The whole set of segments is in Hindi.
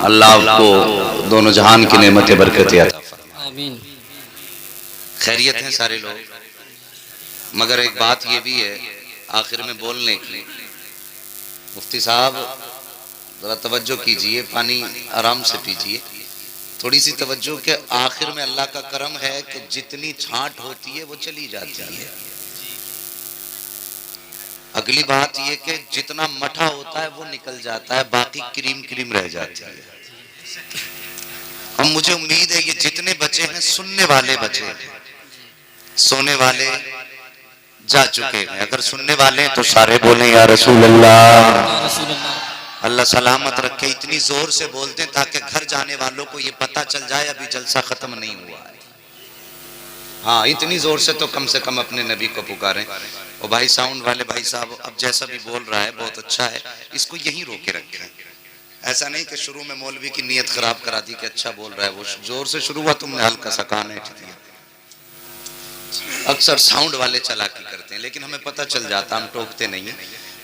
अल्लाह आपको दोनों जहान की नेमत बरकत अता फरमाए। आमीन। खैरियत हैं सारे लोग, मगर एक बात ये भी है आखिर में बोलने की, मुफ्ती साहब जरा तवज्जो कीजिए, पानी आराम से पीजिए, थोड़ी सी तवज्जो के आखिर में अल्लाह का करम है कि जितनी छांट होती है वो चली जाती है। अगली बात ये कि जितना मठा होता है वो निकल जाता है, बाकी क्रीम क्रीम रह जाती है। अब मुझे उम्मीद है ये जितने बचे हैं सुनने वाले बचे हैं, सोने वाले जा चुके हैं। अगर सुनने वाले हैं तो सारे बोले या रसूल अल्लाह। अल्लाह सलामत रखे। इतनी जोर से बोलते हैं ताकि घर जाने वालों को ये पता चल जाए अभी जलसा खत्म नहीं हुआ है। हाँ, इतनी जोर से तो कम से कम अपने नबी को पुकारें। और भाई साउंड वाले भाई साहब, अब जैसा भी बोल रहा है बहुत अच्छा है, इसको यहीं रोके रखें। ऐसा नहीं कि शुरू में मौलवी की नीयत खराब करा दी कि अच्छा बोल रहा है, वो जोर से शुरू हुआ, तुमने हल्का सा कान ऐंठ दिया। अक्सर साउंड वाले चालाकी करते हैं, लेकिन हमें पता चल जाता, हम टोकते नहीं है।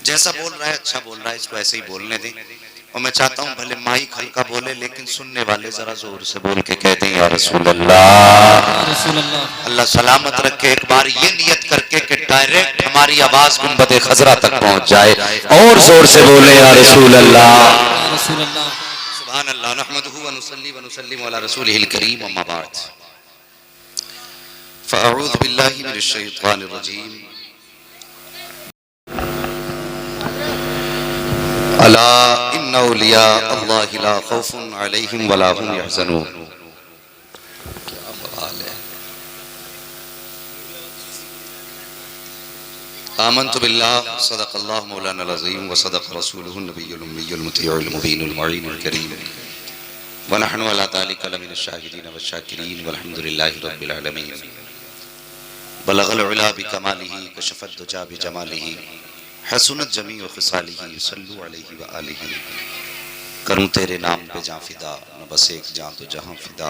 जैसा बोल रहा है अच्छा बोल रहा है, इसको ऐसे ही बोलने दें। और मैं चाहता हूँ भले माइक हल्का बोले, लेकिन सुनने वाले जरा जोर से बोल के कहते हैं या रसूल अल्लाह। अल्लाह सलामत रखे। एक बार ये नियत करके कि डायरेक्ट हमारी आवाज गुंबद खजरा तक पहुंच जाए, और जोर से बोले या रसूल अल्लाह। सुभान अल्लाह। नहमदुहु व नुसल्ली व नुसल्लिमु अला रसूलिहिल करीम, अम्मा बाद। फ़अऊज़ु बिल्लाहि मिनश शैतानिर रजीम। अला इन्ना औलिया अल्लाहि ला खौफुन अलैहिम वला हुम यहज़नून। आमन्तु बिल्लाह सदक़ल्लाहु मौलाना अज़ीम व सदक़ रसूलुहुन नबियुल उम्मियुल मुतीउल मुबीनुल मुईनुल करीम व नहनु अला तालिका लमिनश शाहिदीन व शाकिरीन वल्हम्दुलिल्लाहि रब्बिल आलमीन। बलगल उला बिकमालिही कशफत दुजा बिजमालिही हसनत जमीउ खिसालिही सल्लु अलैहि व आलिही। करूं तेरे नाम पे जां फिदा, न बस एक जां तो जहां फिदा,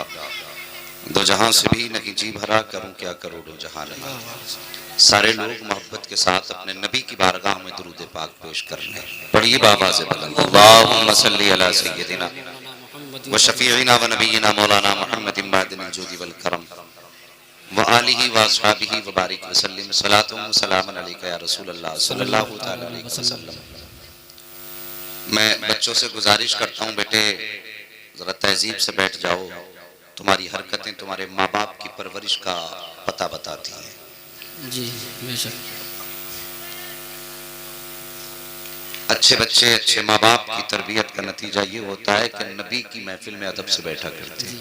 दो जहां से भी नहीं जी भरा, करूं क्या करोड़ों जहां लगा। सारे लोग मोहब्बत के साथ अपने नबी की बारगाह में दुरूद पाक पेश कर रहे हैं। पढ़िए बाबा से बुलंद, अल्लाहुम्मा सल्ली अला सय्यदिना व शफीइना व नबीना मौलाना मुहम्मदिन बादिल जूदी वल करम व आलिही व अस्हाबिही व बारिक व सल्लिम सलातुन व सलामन अलैका या रसूल अल्लाह सल्लल्लाहु तआला अलैहि वसल्लम। मैं बच्चों से गुजारिश करता हूँ, बेटे जरा तहजीब से बैठ जाओ, तुम्हारी हरकतें तुम्हारे माँ बाप की परवरिश का पता बताती हैं। जी बेशक। अच्छे बच्चे अच्छे माँ बाप की तरबियत का नतीजा ये होता है कि नबी की महफिल में अदब से बैठा करते हैं।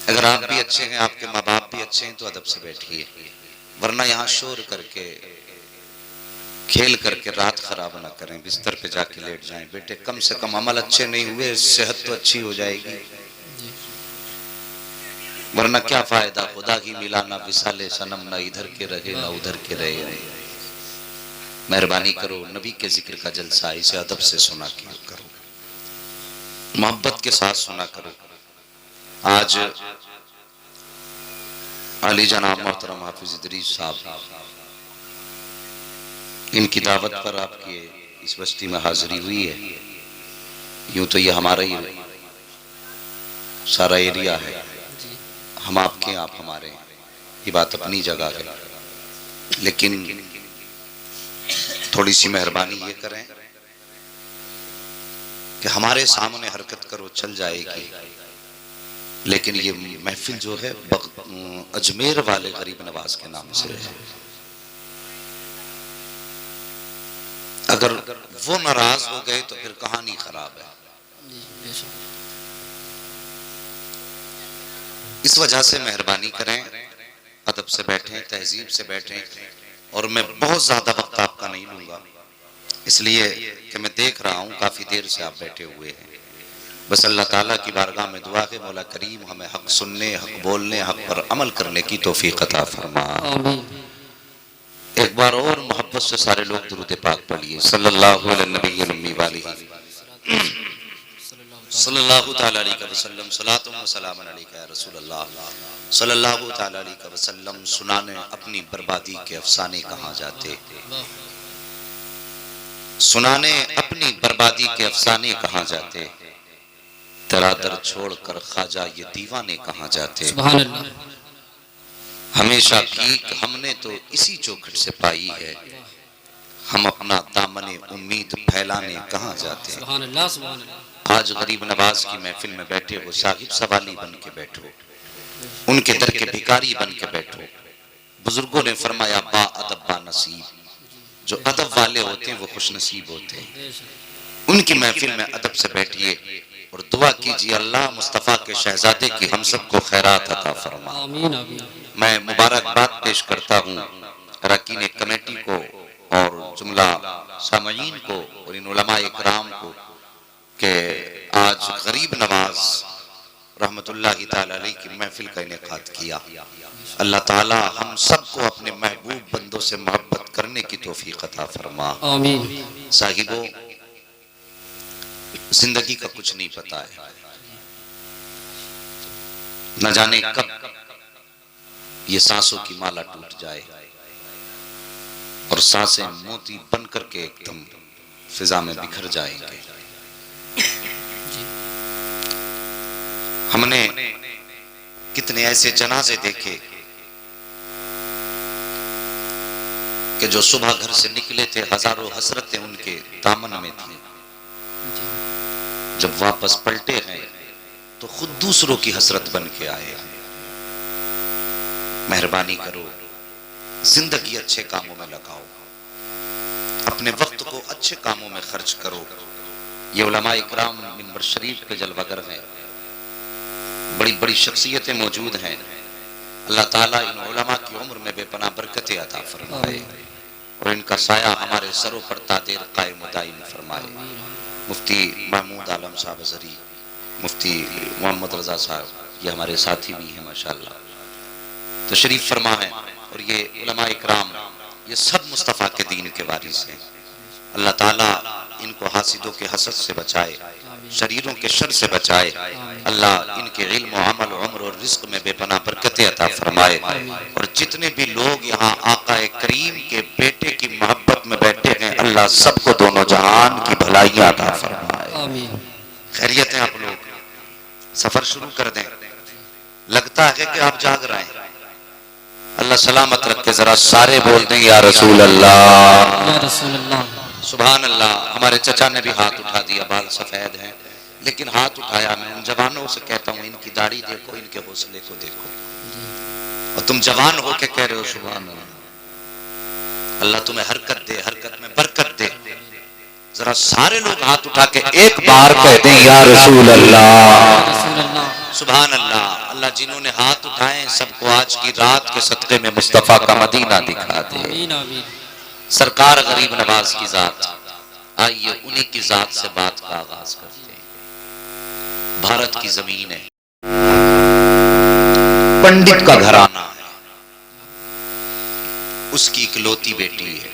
अगर आप भी अच्छे हैं, आपके माँ बाप भी अच्छे हैं, तो अदब से बैठिए, वरना यहाँ शोर करके खेल करके रात खराब ना करें, बिस्तर पे जाके लेट जाएं। बेटे कम से कम अमल अच्छे नहीं हुए, सेहत तो अच्छी हो जाएगी, वरना क्या फायदा। खुदा की मिला ना विसाले सनम, ना इधर के रहे ना उधर के रहे। मेहरबानी करो, नबी के जिक्र का जलसा इसे अदब से सुना करो, मोहब्बत के साथ सुना करो। आज अली जनाब मोहतरम हाफिज इदरीस साहब, इनकी दावत पर आपके इस बस्ती में हाजिरी हुई है। यूं तो ये हमारा ही सारा एरिया है, हम आपके आप हमारे, ये बात अपनी जगह है, लेकिन थोड़ी सी मेहरबानी ये करें कि हमारे सामने हरकत करो, चल जाएगी, लेकिन ये महफिल जो है अजमेर वाले गरीब नवाज के नाम से है। अगर वो नाराज हो गए तो फिर कहानी खराब है। इस वजह से मेहरबानी करें, अदब से बैठें, तहजीब से बैठें। और मैं बहुत ज्यादा वक्त आपका नहीं लूंगा, इसलिए कि मैं देख रहा हूँ काफी देर से आप बैठे हुए हैं। बस अल्लाह ताला की बारगाह में दुआ है, मौला करीम हमें हक सुनने, हक बोलने, हक पर अमल करने की तौफीक अता फरमा। एक बार और मोहब्बत से सारे लोग दुरूद पाक पढ़िए, सल्लल्लाहु अलैहि सल्लल्लाहु तआला अलैहि वसल्लम, सलातुन व सलामुन अलैका या रसूल अल्लाह सल्लल्लाहु तआला अलैहि वसल्लम। सुनाने अपनी बर्बादी के अफसाने कहाँ जाते, सुनाने अपनी बर्बादी के अफसाने कहाँ जाते। तेरा दर छोड़कर ख्वाजा ये दीवाने कहाँ जाते। सुभान अल्लाह। हमेशा भीख हमने तो इसी चौखट से पाई है, हम अपना दामने उम्मीद फैलाने कहाँ जाते। सुभान अल्लाह, सुभान अल्लाह। आज गरीब नवाज की महफिल में बैठे हो, साहिब सवाली बन के बैठो, उनके दर के भिखारी बन के बैठो। बुजुर्गों ने फरमाया बा अदब बा नसीब, जो अदब वाले होते हैं वो खुश नसीब होते हैं। उनकी महफिल में अदब से बैठिए और दुआ कीजिए अल्लाह मुस्तफ़ा के शहजादे की हम सबको खैरात अता फरमा। आमीन आमीन। मैं मुबारकबाद पेश करता हूँ अरकान कमेटी को और जुमला सामईन को और इन उलमा इकराम को कि आज गरीब नवाज रहमतुल्लाहि ताला अलैहि की महफिल का इनेकाद किया। अल्लाह ताला हम सबको अपने महबूब बंदों से मोहब्बत करने की तौफीक अता फरमा। आमीन। साहिबो, जिंदगी का कुछ नहीं पता है, न जाने कब ये सांसों की माला टूट जाए और सांसें मोती बन करके एकदम फिजा में बिखर जाएंगे। हमने कितने ऐसे जनाजे देखे कि जो सुबह घर से निकले थे, हजारों हसरतें उनके दामन में थी, जब वापस पलटे हैं तो खुद दूसरों की हसरत बन के आए। मेहरबानी करो, जिंदगी अच्छे कामों में लगाओ, अपने वक्त को अच्छे कामों में खर्च करो। ये उलमा इकराम मिंबर शरीफ के जलवागर हैं, बड़ी बड़ी शख्सियतें मौजूद हैं। अल्लाह ताला इन उलमा की उम्र में बेपनाह बरकतें अता फरमाए और इनका साया हमारे सरों पर तादेर कायम दायम फरमाए। मुफ्ती महमूद आलम साहब अज़हरी, मुफ्ती मोहम्मद रजा साहब, ये हमारे साथी भी हैं माशाअल्लाह, तो शरीफ फरमा है। और ये उलमा इकराम ये सब मुस्तफ़ा के दीन के वारिस हैं। अल्लाह ताला इनको हासिदों के हसद से बचाए, शरीरों के शर से बचाए। अल्लाह इनके इल्म, अमल, उम्र और रिज़्क़ में बेपनाह बरकतें अता फरमाए। और जितने भी लोग यहाँ आका करीम के बेटे की मोहब्बत में बैठे हैं, अल्लाह सबको दोनों जहान की भलाइयाँ अता फरमाए। खैरियत है आप लोग, सफर शुरू कर दें। लगता है कि आप जाग रहे हैं। अल्लाह सलामत रखे। जरा सारे बोल दें या रसूल अल्लाह, या रसूल अल्लाह। सुभान अल्लाह। हमारे चचा ने भी हाथ उठा दिया, बाल सफेद हैं लेकिन हाथ उठाया। मैं उन जवानों से कहता हूँ, इनकी दाढ़ी देखो, इनके हौसले को देखो, और तुम जवान हो के कह रहे हो सुभान अल्लाह। अल्लाह तुम्हें हरकत दे, हरकत में बरकत दे। जरा सारे लोग हाथ उठा के एक बार कह दें या रसूल अल्लाह, सुभान अल्लाह। अल्लाह जिन्होंने हाथ उठाए सबको आज की रात के सदक़े में मुस्तफ़ा का मदीना दिखा दे। सरकार गरीब नवाज की जात, आइए उन्हीं की जात से बात का आगाज करते हैं। भारत की जमीन है, पंडित का घराना है, उसकी इकलौती बेटी है।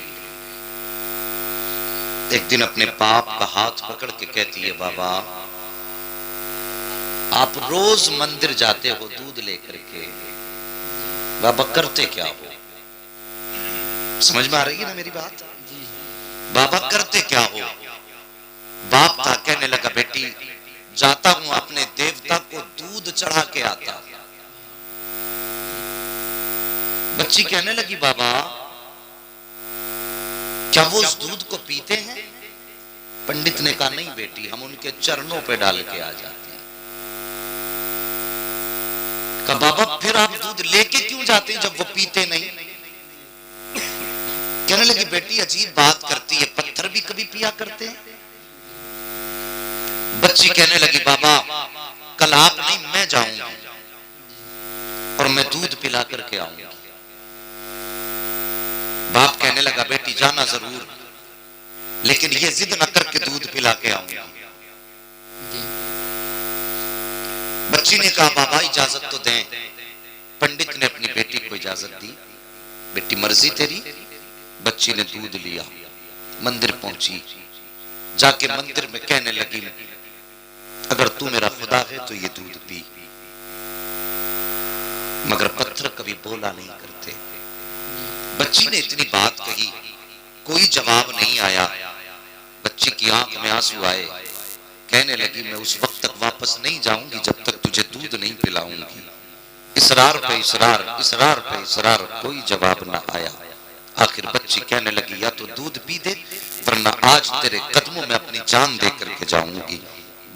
एक दिन अपने बाप का हाथ पकड़ के कहती है, बाबा आप रोज मंदिर जाते हो दूध लेकर के, बाबा करते क्या हो? समझ में आ रही है ना मेरी बात? बाबा करते क्या हो? बाप था, कहने लगा बेटी जाता हूं अपने देवता को दूध चढ़ा के आता। बच्ची कहने लगी बाबा क्या वो उस दूध को पीते हैं? पंडित ने कहा नहीं बेटी, हम उनके चरणों पे डाल के आ जाते हैं। कहा बाबा फिर आप दूध लेके क्यों जाते हैं जब वो पीते नहीं? कहने लगी बेटी अजीब बात करती है, पत्थर भी कभी पिया करते हैं? बच्ची कहने लगी बाबा कल आप नहीं मैं जाऊंगी और मैं दूध पिला करके आऊंगी। बाप कहने लगा बेटी जाना जरूर, लेकिन ये जिद न करके दूध पिला के आऊंगी। बच्ची ने कहा बाबा इजाजत तो दें। पंडित ने अपनी बेटी को इजाजत दी, बेटी मर्जी तेरी। बच्ची ने दूध लिया, मंदिर पहुंची, जाके मंदिर में कहने लगी अगर तू मेरा खुदा है तो ये दूध पी। मगर पत्थर कभी बोला नहीं करते। बच्ची ने इतनी बात कही, कोई जवाब नहीं आया। बच्ची की आंख में आंसू आए, कहने लगी मैं उस वक्त तक वापस नहीं जाऊंगी जब तक तुझे दूध नहीं पिलाऊंगी। इसरार पे इसरार, इसरार पे इसरार, कोई जवाब ना आया। आखिर बच्ची कहने लगी या तो दूध पी दे वरना आज तेरे कदमों में अपनी जान दे करके जाऊंगी।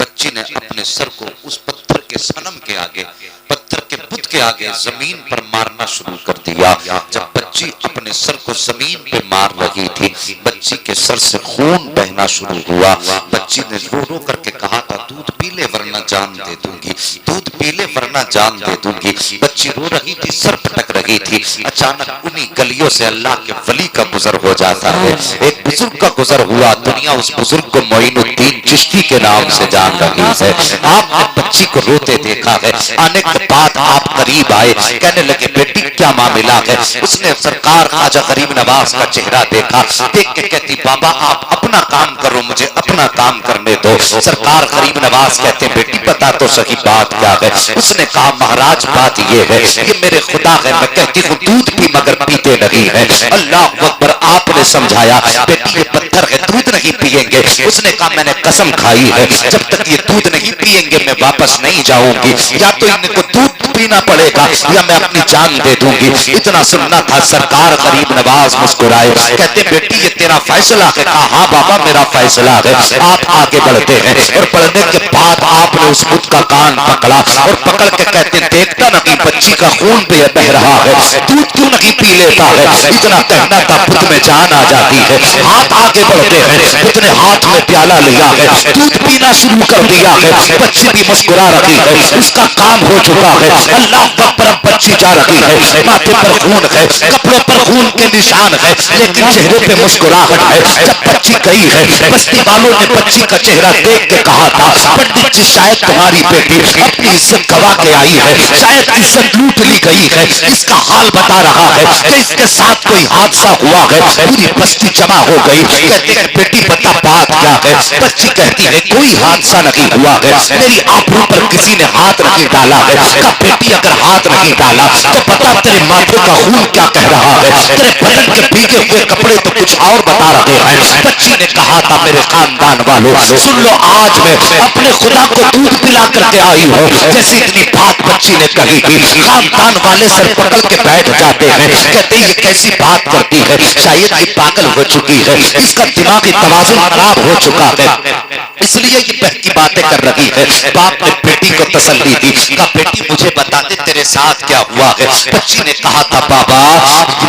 बच्ची ने अपने सर को उस पत्थर के सनम के आगे, पत्थर के बुत के आगे जमीन पर मारना शुरू कर दिया। जब बच्ची अपने सर को जमीन पे मार रही थी, बच्ची के सर से खून बहना शुरू हुआ। बच्ची ने रो रो करके कहा था दूध पी ले वरना जान दे दूंगी, दूध पी ले वरना जान दे दूंगी। बच्ची रो रही थी, सर पटक रही थी। अचानक उन्हीं गलियों से अल्लाह के वली का गुजर हो जाता है। एक बुजुर्ग का गुजर हुआ। दुनिया उस बुजुर्ग को मोइनुद्दीन चिश्ती के नाम से जान रही है। आपने बच्ची को रोते देखा है। आने के बाद आप करीब आए, कहने लगे बेटी क्या मामला है। उसने सरकार ख्वाजा गरीब नवाज का चेहरा देखा, देख के कहती बाबा आप अपना काम करो, मुझे अपना काम करने दो। सरकार गरीब नवाज कहते बेटी बता तो सही बात क्या है। उसने कहा महाराज बात ये है, ये मेरे खुदा है, मैं कहती हूँ दूध पी मगर पीते नहीं है। अल्लाह अकबर। आपने समझाया बेटी ये पत्थर है, दूध नहीं पिएंगे। उसने कहा मैंने कसम खाई है जब तक ये दूध नहीं पिएंगे मैं वापस नहीं जाऊंगी, या तो इनको दूध पीना पड़ेगा या मैं अपनी जान दे दूंगी। इतना सुनना था। सरकार गरीब नवाज मुस्कुराए, कहते बेटी ये तेरा फैसला है। कहा हाँ बाबा मेरा फैसला है। आप आगे बढ़ते हैं और बढ़ने के बाद आपने उस बुत का कान पकड़ा और पकड़ के कहते देखता नहीं बच्ची का खून पे बह रहा है, दूध क्यों नहीं पी लेता है। इतना कहना था बुत में जान आ जाती है। हाथ आगे बढ़ते हैं, बुत ने हाथ में प्याला लिया है, दूध पीना शुरू कर दिया है। बच्ची भी मुस्कुरा रही है, उसका काम हो चुका है। अल्लाह अकबर। बच्ची जा रही है, माथे पर खून है, कपड़ों पर खून के निशान है, लेकिन चेहरे पे मुस्कुराहट है। जब बच्ची गई है, बस्ती वालों ने बच्ची का चेहरा देख के कहा था पंडित जी शायद तुम्हारी बेटी अपनी इज्जत गवा के आई है, शायद इज्जत लूट ली गई है। इसका हाल बता रहा है कि इसके साथ कोई हादसा हुआ है। पूरी बस्ती जमा हो गई। कहते हैं बेटी बता बात क्या है। बच्ची कहती है कोई हादसा नहीं हुआ है, मेरी आबरू पर किसी ने हाथ नहीं डाला है। कहा बेटी अगर हाथ नहीं डाला तो बता तेरे माथे का खून क्या कह रहा है, तेरे बदन के भीगे हुए कपड़े तो कुछ और बता रहे हैं। बच्ची ने कहा था मेरे खानदान वालों सुन लो, आज मैं अपने खुदा को दूध पिला करके आई हूँ। जैसे इतनी बात बच्ची ने कही थी, खानदान वाले सर पकड़ के बैठ जाते हैं। कहते ये कैसी बात करती है, शायद ये पागल हो चुकी है, इसका दिमागी तवाज़ुन खराब हो चुका है, इसलिए ये बहकी बातें कर रही है। बाप ने बेटी को तसल्ली दी, कहा बेटी मुझे बता दे तेरे साथ क्या हुआ है। बच्ची ने कहा था बाबा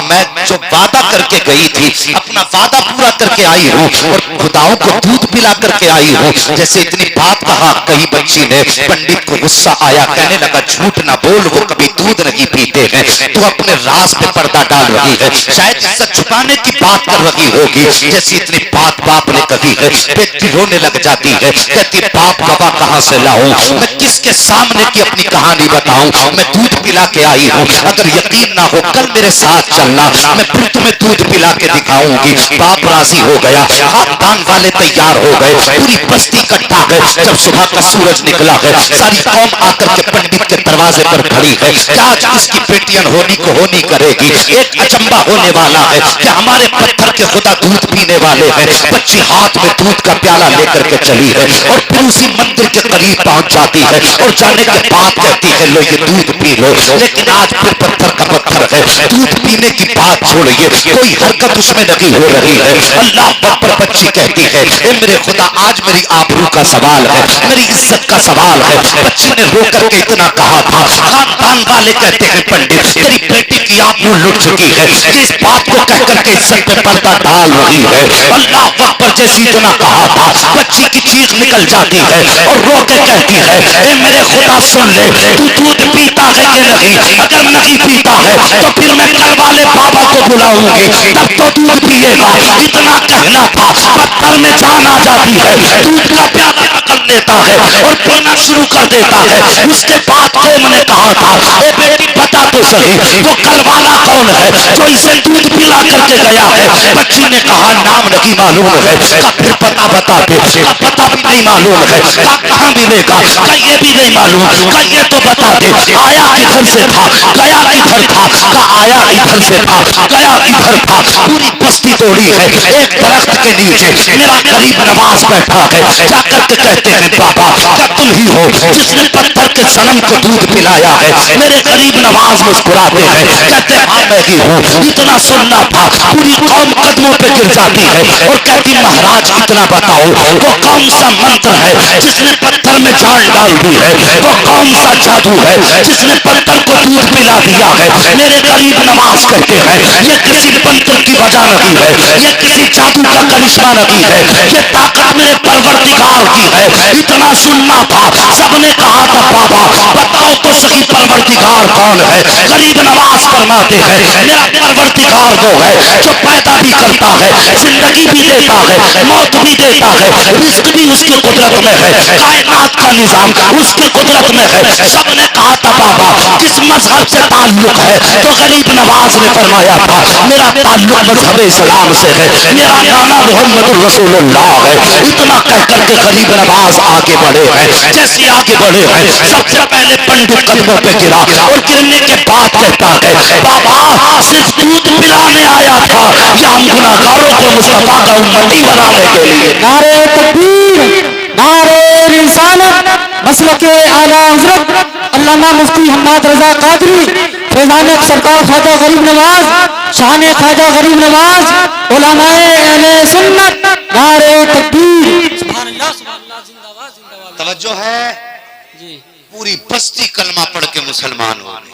मैं जो वादा करके गई थी अपना वादा पूरा करके आई हूँ और खुदाओं को दूध पिला करके आई हूँ। जैसे इतनी बात कही बच्ची ने, पंडित को गुस्सा आया, कहने लगा झूठ ना बोल, वो कभी दूध नहीं पीते हैं, तू अपने राज पे पर्दा डाल रही है, शायद इज्जत छुपाने की बात कर रही होगी। जैसी इतनी बात बाप ने कही है, बेटी रोने लग जाती है, कहती बाप गवाह कहाँ से लाऊं, मैं किसके सामने की अपनी कहानी बताऊं, मैं दूध पिला के आई हूँ, अगर यकीन ना हो कल मेरे साथ चलना, मैं फिर तुम्हें दूध पिला के दिखाऊंगी। बाप राजी हो गया, खानदान वाले तैयार हो गए, पूरी बस्ती इकट्ठा है। जब सुबह का सूरज निकला है, सारी कौम आकर के पंडित के दरवाजे पर खड़ी है। क्या इसकी बेटी अनहोनी को होनी करेगी, एक अचंबा होने वाला है कि हमारे पत्थर के खुदा दूध पीने वाले हैं। बच्ची हाथ में दूध का प्याला लेकर के चली है और फिर उसी मंदिर के करीब पहुंच जाती है और जाने के बाद कहती है लो ये दूध पी लो। लेकिन आज फिर पत्थर का पत्थर है, दूध पीने की बात छोड़िए, कोई हरकत उसमें नहीं हो रही है। अल्लाह पर बच्ची कहती है मेरे खुदा आज मेरी आबरू का सवाल है, मेरी इज्जत का सवाल है। बच्ची ने रो करके इतना कहा था, खानदान वाले कहते हैं पंडित तेरी बेटी की आबरू लुट चुकी है, इस बात को कह करके इज्जत पे पर्दा डाल रही है। अल्लाह पर जैसी इतना कहा था, बच्ची की चीख निकल जाती है और रो के कहती है मेरे खुदा सुन ले, तू दूध पीता है कि नहीं, अगर नहीं पीता है तो फिर मैं कल वाले बाबा को बुलाऊंगी, तब तो दूध पिएगा। इतना कहना था, पत्थर में जान आ जाती है, दूध का प्याला पकड़ लेता है और पीना शुरू कर देता है। उसके बाद कौम ने कहा था बेटी बता तो सही वो कल वाला कौन है जो इसे दूध पिला करके गया है? बच्ची ने कहा नाम नहीं मालूम है। का फिर पता बता दे। का पता भी नहीं मालूम है। का कहाँ मिलेगा? का ये भी नहीं मालूम। का ये तो बता दे। आया किधर से था? गया किधर था? का आया इधर से था, गया इधर था। पूरी बस्ती तोड़ी है। एक दरख्त के नीचे मेरा गरीब नवाज बैठा है। जाकर के कहते हैं बाबा क्या तुम ही हो जिसने पत्थर के सनम को दूध पिलाया है? मेरे गरीब नवाज मुस्कुराते हैं, कहते हाँ मैं ही हूँ। इतना सुनना था। पूरी कौम कदमों पे गिर जाती है और कहती महाराज इतना बताओ वो कौन सा मंत्र है जिसने पत्थर में जान डाल दी है? वो कौन सा जादू है जिसने पत्थर को दूध पिला दिया है? मेरे गरीब नवाज कहते हैं ये किसी मंत्र की वजह नहीं है, ये किसी जादू का करिश्मा नहीं है, ये ताकत मेरे परवरदिगार की है। इतना सुनना था। सबने कहा था बाबा बताओ तो सही परवरदिगार कौन है? गरीब नवाज फरमाते हैं मेरा परवरदिगार वो है जो पैदा भी करता है, जिंदगी भी देता है, मौत भी देता है, रिस्क भी उसकी कुदरत में है, कायनात का निजाम उसकी कुदरत में है। सबने कहा था बाबा किस मजहब से ताल्लुक है? तो गरीब नवाज ने फरमाया था मेरा ताल्लुक मजहब इस्लाम से है, मेरा नाना मोहम्मद रसूलुल्लाह है। इतना कह करके गरीब नवाज आगे बढ़े हैं। जैसे आगे बढ़े हैं सबसे पहले पंडित कदमों पे गिरा और गिरने के बाद कहता है बाबा सिर्फ दूध पिलाने आया था या हम गुनाहगारों को मुस्तफा का उम्मती बनाने के लिए? नारे तकबीर, नारे रिसालत, मसलके आला हज़रत अल्लामा मुफ्ती हम्मद रजा कादरी, फैज़ान सरकार ख्वाजा गरीब नवाज, शान ख्वाजा गरीब नवाज, उलमाए अहले सुन्नत, नारे तकबीर। सुभान अल्लाह, सुभान अल्लाह, जिंदाबाद जिंदाबाद। तवज्जो है जी। पूरी बस्ती कलमा पढ़ के मुसलमान हो गई।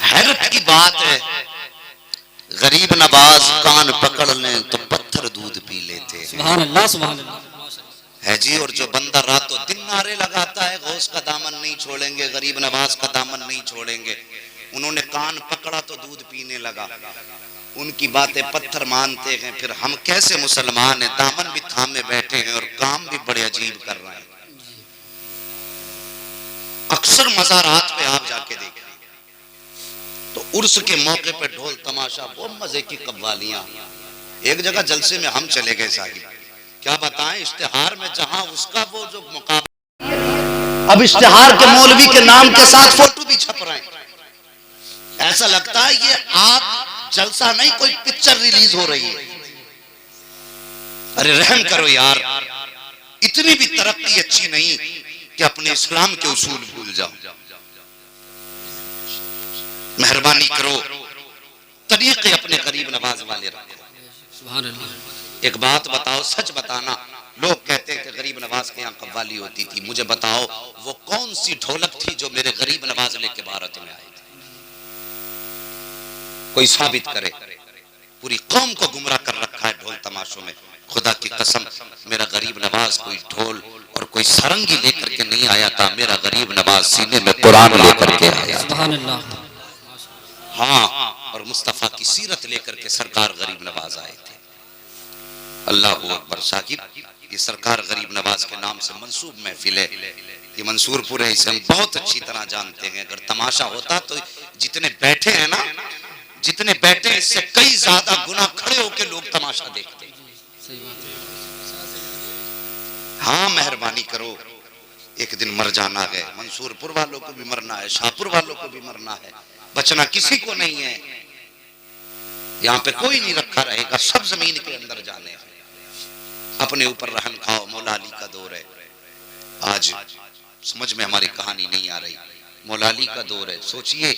हैरत की बात है गरीब नवाज कान पकड़ लें तो पत्थर दूध पी लेते हैं। सुभान अल्लाह, सुभान अल्लाह है जी। और जो बंदा रातों दिन नारे लगाता है गौस का दामन नहीं छोड़ेंगे, गरीब नवाज का दामन नहीं छोड़ेंगे, उन्होंने कान पकड़ा तो दूध पीने लगा। उनकी बातें पत्थर मानते हैं। फिर हम कैसे मुसलमान हैं? दामन भी थामे बैठे हैं और काम भी बड़े अजीब कर रहे हैं। अक्सर मज़ारात पे आप जाके देखें तो उर्स के मौके पे ढोल तमाशा, वो मजे की कव्वालियां। एक जगह जलसे में हम चले गए साहिब, क्या बताएं इश्तिहार में जहां उसका वो जो मुकाबला, अब इश्तिहार के मौलवी के नाम के साथ फोटो भी छप रहे हैं। ऐसा लगता है ये आप जलसा नहीं कोई पिक्चर रिलीज हो रही है। अरे रहम करो यार, इतनी भी तरक्की अच्छी नहीं कि अपने इस्लाम के उसूल भूल जाओ। मेहरबानी करो तरीके अपने गरीब नवाज वाले रखो। सुभान अल्लाह। एक बात बताओ, सच बताना, लोग कहते हैं कि गरीब नवाज के यहाँ कव्वाली होती थी। मुझे बताओ वो कौन सी ढोलक थी जो मेरे गरीब नवाज लेके भारत में आई थी? कोई साबित करे। पूरी कौम को गुमराह कर रखा है ढोल तमाशों में। खुदा की कसम मेरा गरीब नवाज कोई ढोल और कोई सरंगी लेकर के नहीं आया था। मेरा गरीब नवाज सीने में कुरान लेकर के आया। सुभान अल्लाह। हाँ, और मुस्तफा की सीरत लेकर के सरकार गरीब नवाज आए थे। अल्लाह अकबर। साकिब ये सरकार गरीब नवाज के नाम से मंसूब महफिल है, ये मंसूरपुर है, इसे हम बहुत अच्छी तरह जानते हैं। अगर तमाशा होता तो जितने बैठे हैं ना, जितने बैठे हैं इससे कई ज्यादा गुना खड़े होकर लोग तमाशा देखते हैं। हाँ मेहरबानी करो, एक दिन मर जाना है। मंसूरपुर वालों को भी मरना है, शाहपुर वालों को भी मरना है, बचना किसी को नहीं है। यहाँ पे कोई नहीं रखा रहेगा, सब जमीन के अंदर जाने हैं। अपने ऊपर रहम खाओ, मौला अली का दौर है। आज समझ में हमारी कहानी नहीं आ रही, मौला अली का दौर है। सोचिए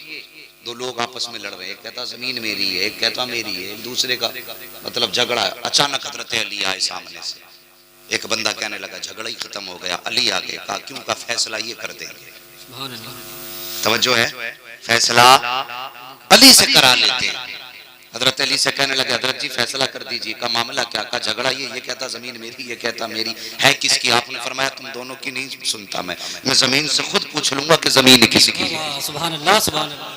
दो लोग आपस में लड़ रहे हैं, एक कहता जमीन मेरी है, एक कहता मेरी है, एक दूसरे का मतलब झगड़ा। अचानक हजरत अली आए सामने से, एक बंदा कहने लगा झगड़ा ही खत्म हो गया। अली आगे कहा क्यों? का फैसला ये कर देंगे। तवज्जो है, फैसला अली से करा लेते हैं। हजरत अली से कहने लगे हजरत जी फैसला कर दीजिए। का मामला क्या? का झगड़ा ये कहता जमीन मेरी, ये कहता मेरी है किसकी? आपने फरमाया तुम दोनों की नहीं सुनता मैं जमीन से खुद पूछ लूंगा कि जमीन किसकी है। सुभान अल्लाह, सुभान अल्लाह,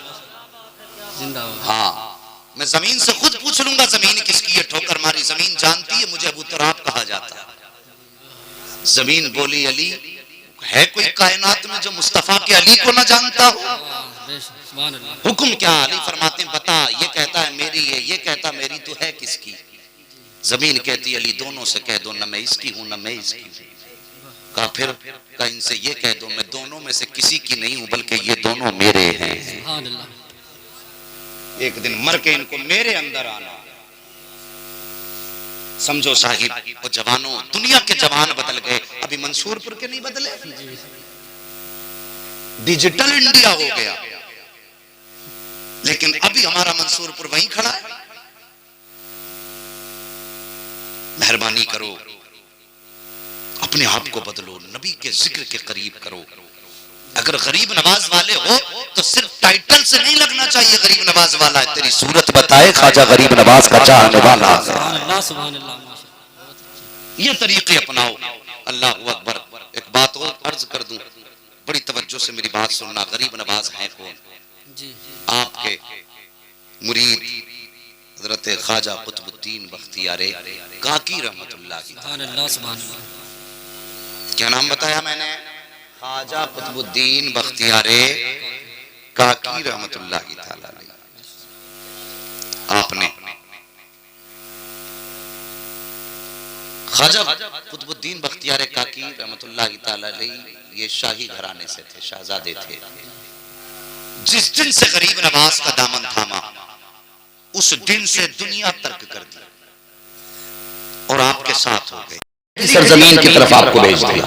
जिंदाबाद। हाँ मैं जमीन से खुद पूछ लूंगा जमीन किसकी है। ठोकर मारी जमीन जानती है मुझे अबू तुराब कहा जाता है। जमीन बोली अली है कोई कायनात में जो मुस्तफा के अली को ना जानता हो? हुक्म क्या? अली फरमाते हैं बता, ये कहता है मेरी है, ये कहता मेरी, तो है किसकी? जमीन कहती अली दोनों से कह दो, न मैं इसकी हूं न मैं इसकी हूं। कहा फिर? कहा इनसे ये कह दो मैं दोनों में से किसी की नहीं हूं, बल्कि ये दोनों मेरे हैं। एक दिन मर के इनको मेरे अंदर आना। समझो साहिब, वो जवानों, दुनिया के जवान बदल गए, अभी मंसूरपुर के नहीं बदले। डिजिटल इंडिया हो गया, लेकिन अभी हमारा मंसूरपुर वहीं खड़ा है। मेहरबानी करो, अपने आप को बदलो, नबी के जिक्र के करीब करो। अगर गरीब नवाज वाले हो तो सिर्फ टाइटल से नहीं लगना चाहिए गरीब नवाज वाला है, तेरी सूरत बताए ख्वाजा गरीब नवाज का चाहने वाला। ये तरीके अपनाओ। अल्लाह अकबर। एक बात और अर्ज कर दूं, बड़ी तवज्जो से मेरी बात सुनना। गरीब नवाज है कौन? आपके मुरीद हजरत ख्वाजा कुतुबुद्दीन बख्तियारे काकी रहमतुल्लाह। क्या नाम बताया मैंने? ख्वाजा कुतुबुद्दीन बख्तियारे काकी रहमतुल्लाह ताला अलैह। आपने ख्वाजा कुतुबुद्दीन बख्तियारे काकी रहमतुल्लाह ताला अलैह ये शाही घराने से थे, शहजादे थे। जिस दिन से गरीब नवाज का दामन थामा, उस दिन से दुनिया तर्क कर दी और आपके साथ हो गए। सरजमीन की तरफ आपको भेज दिया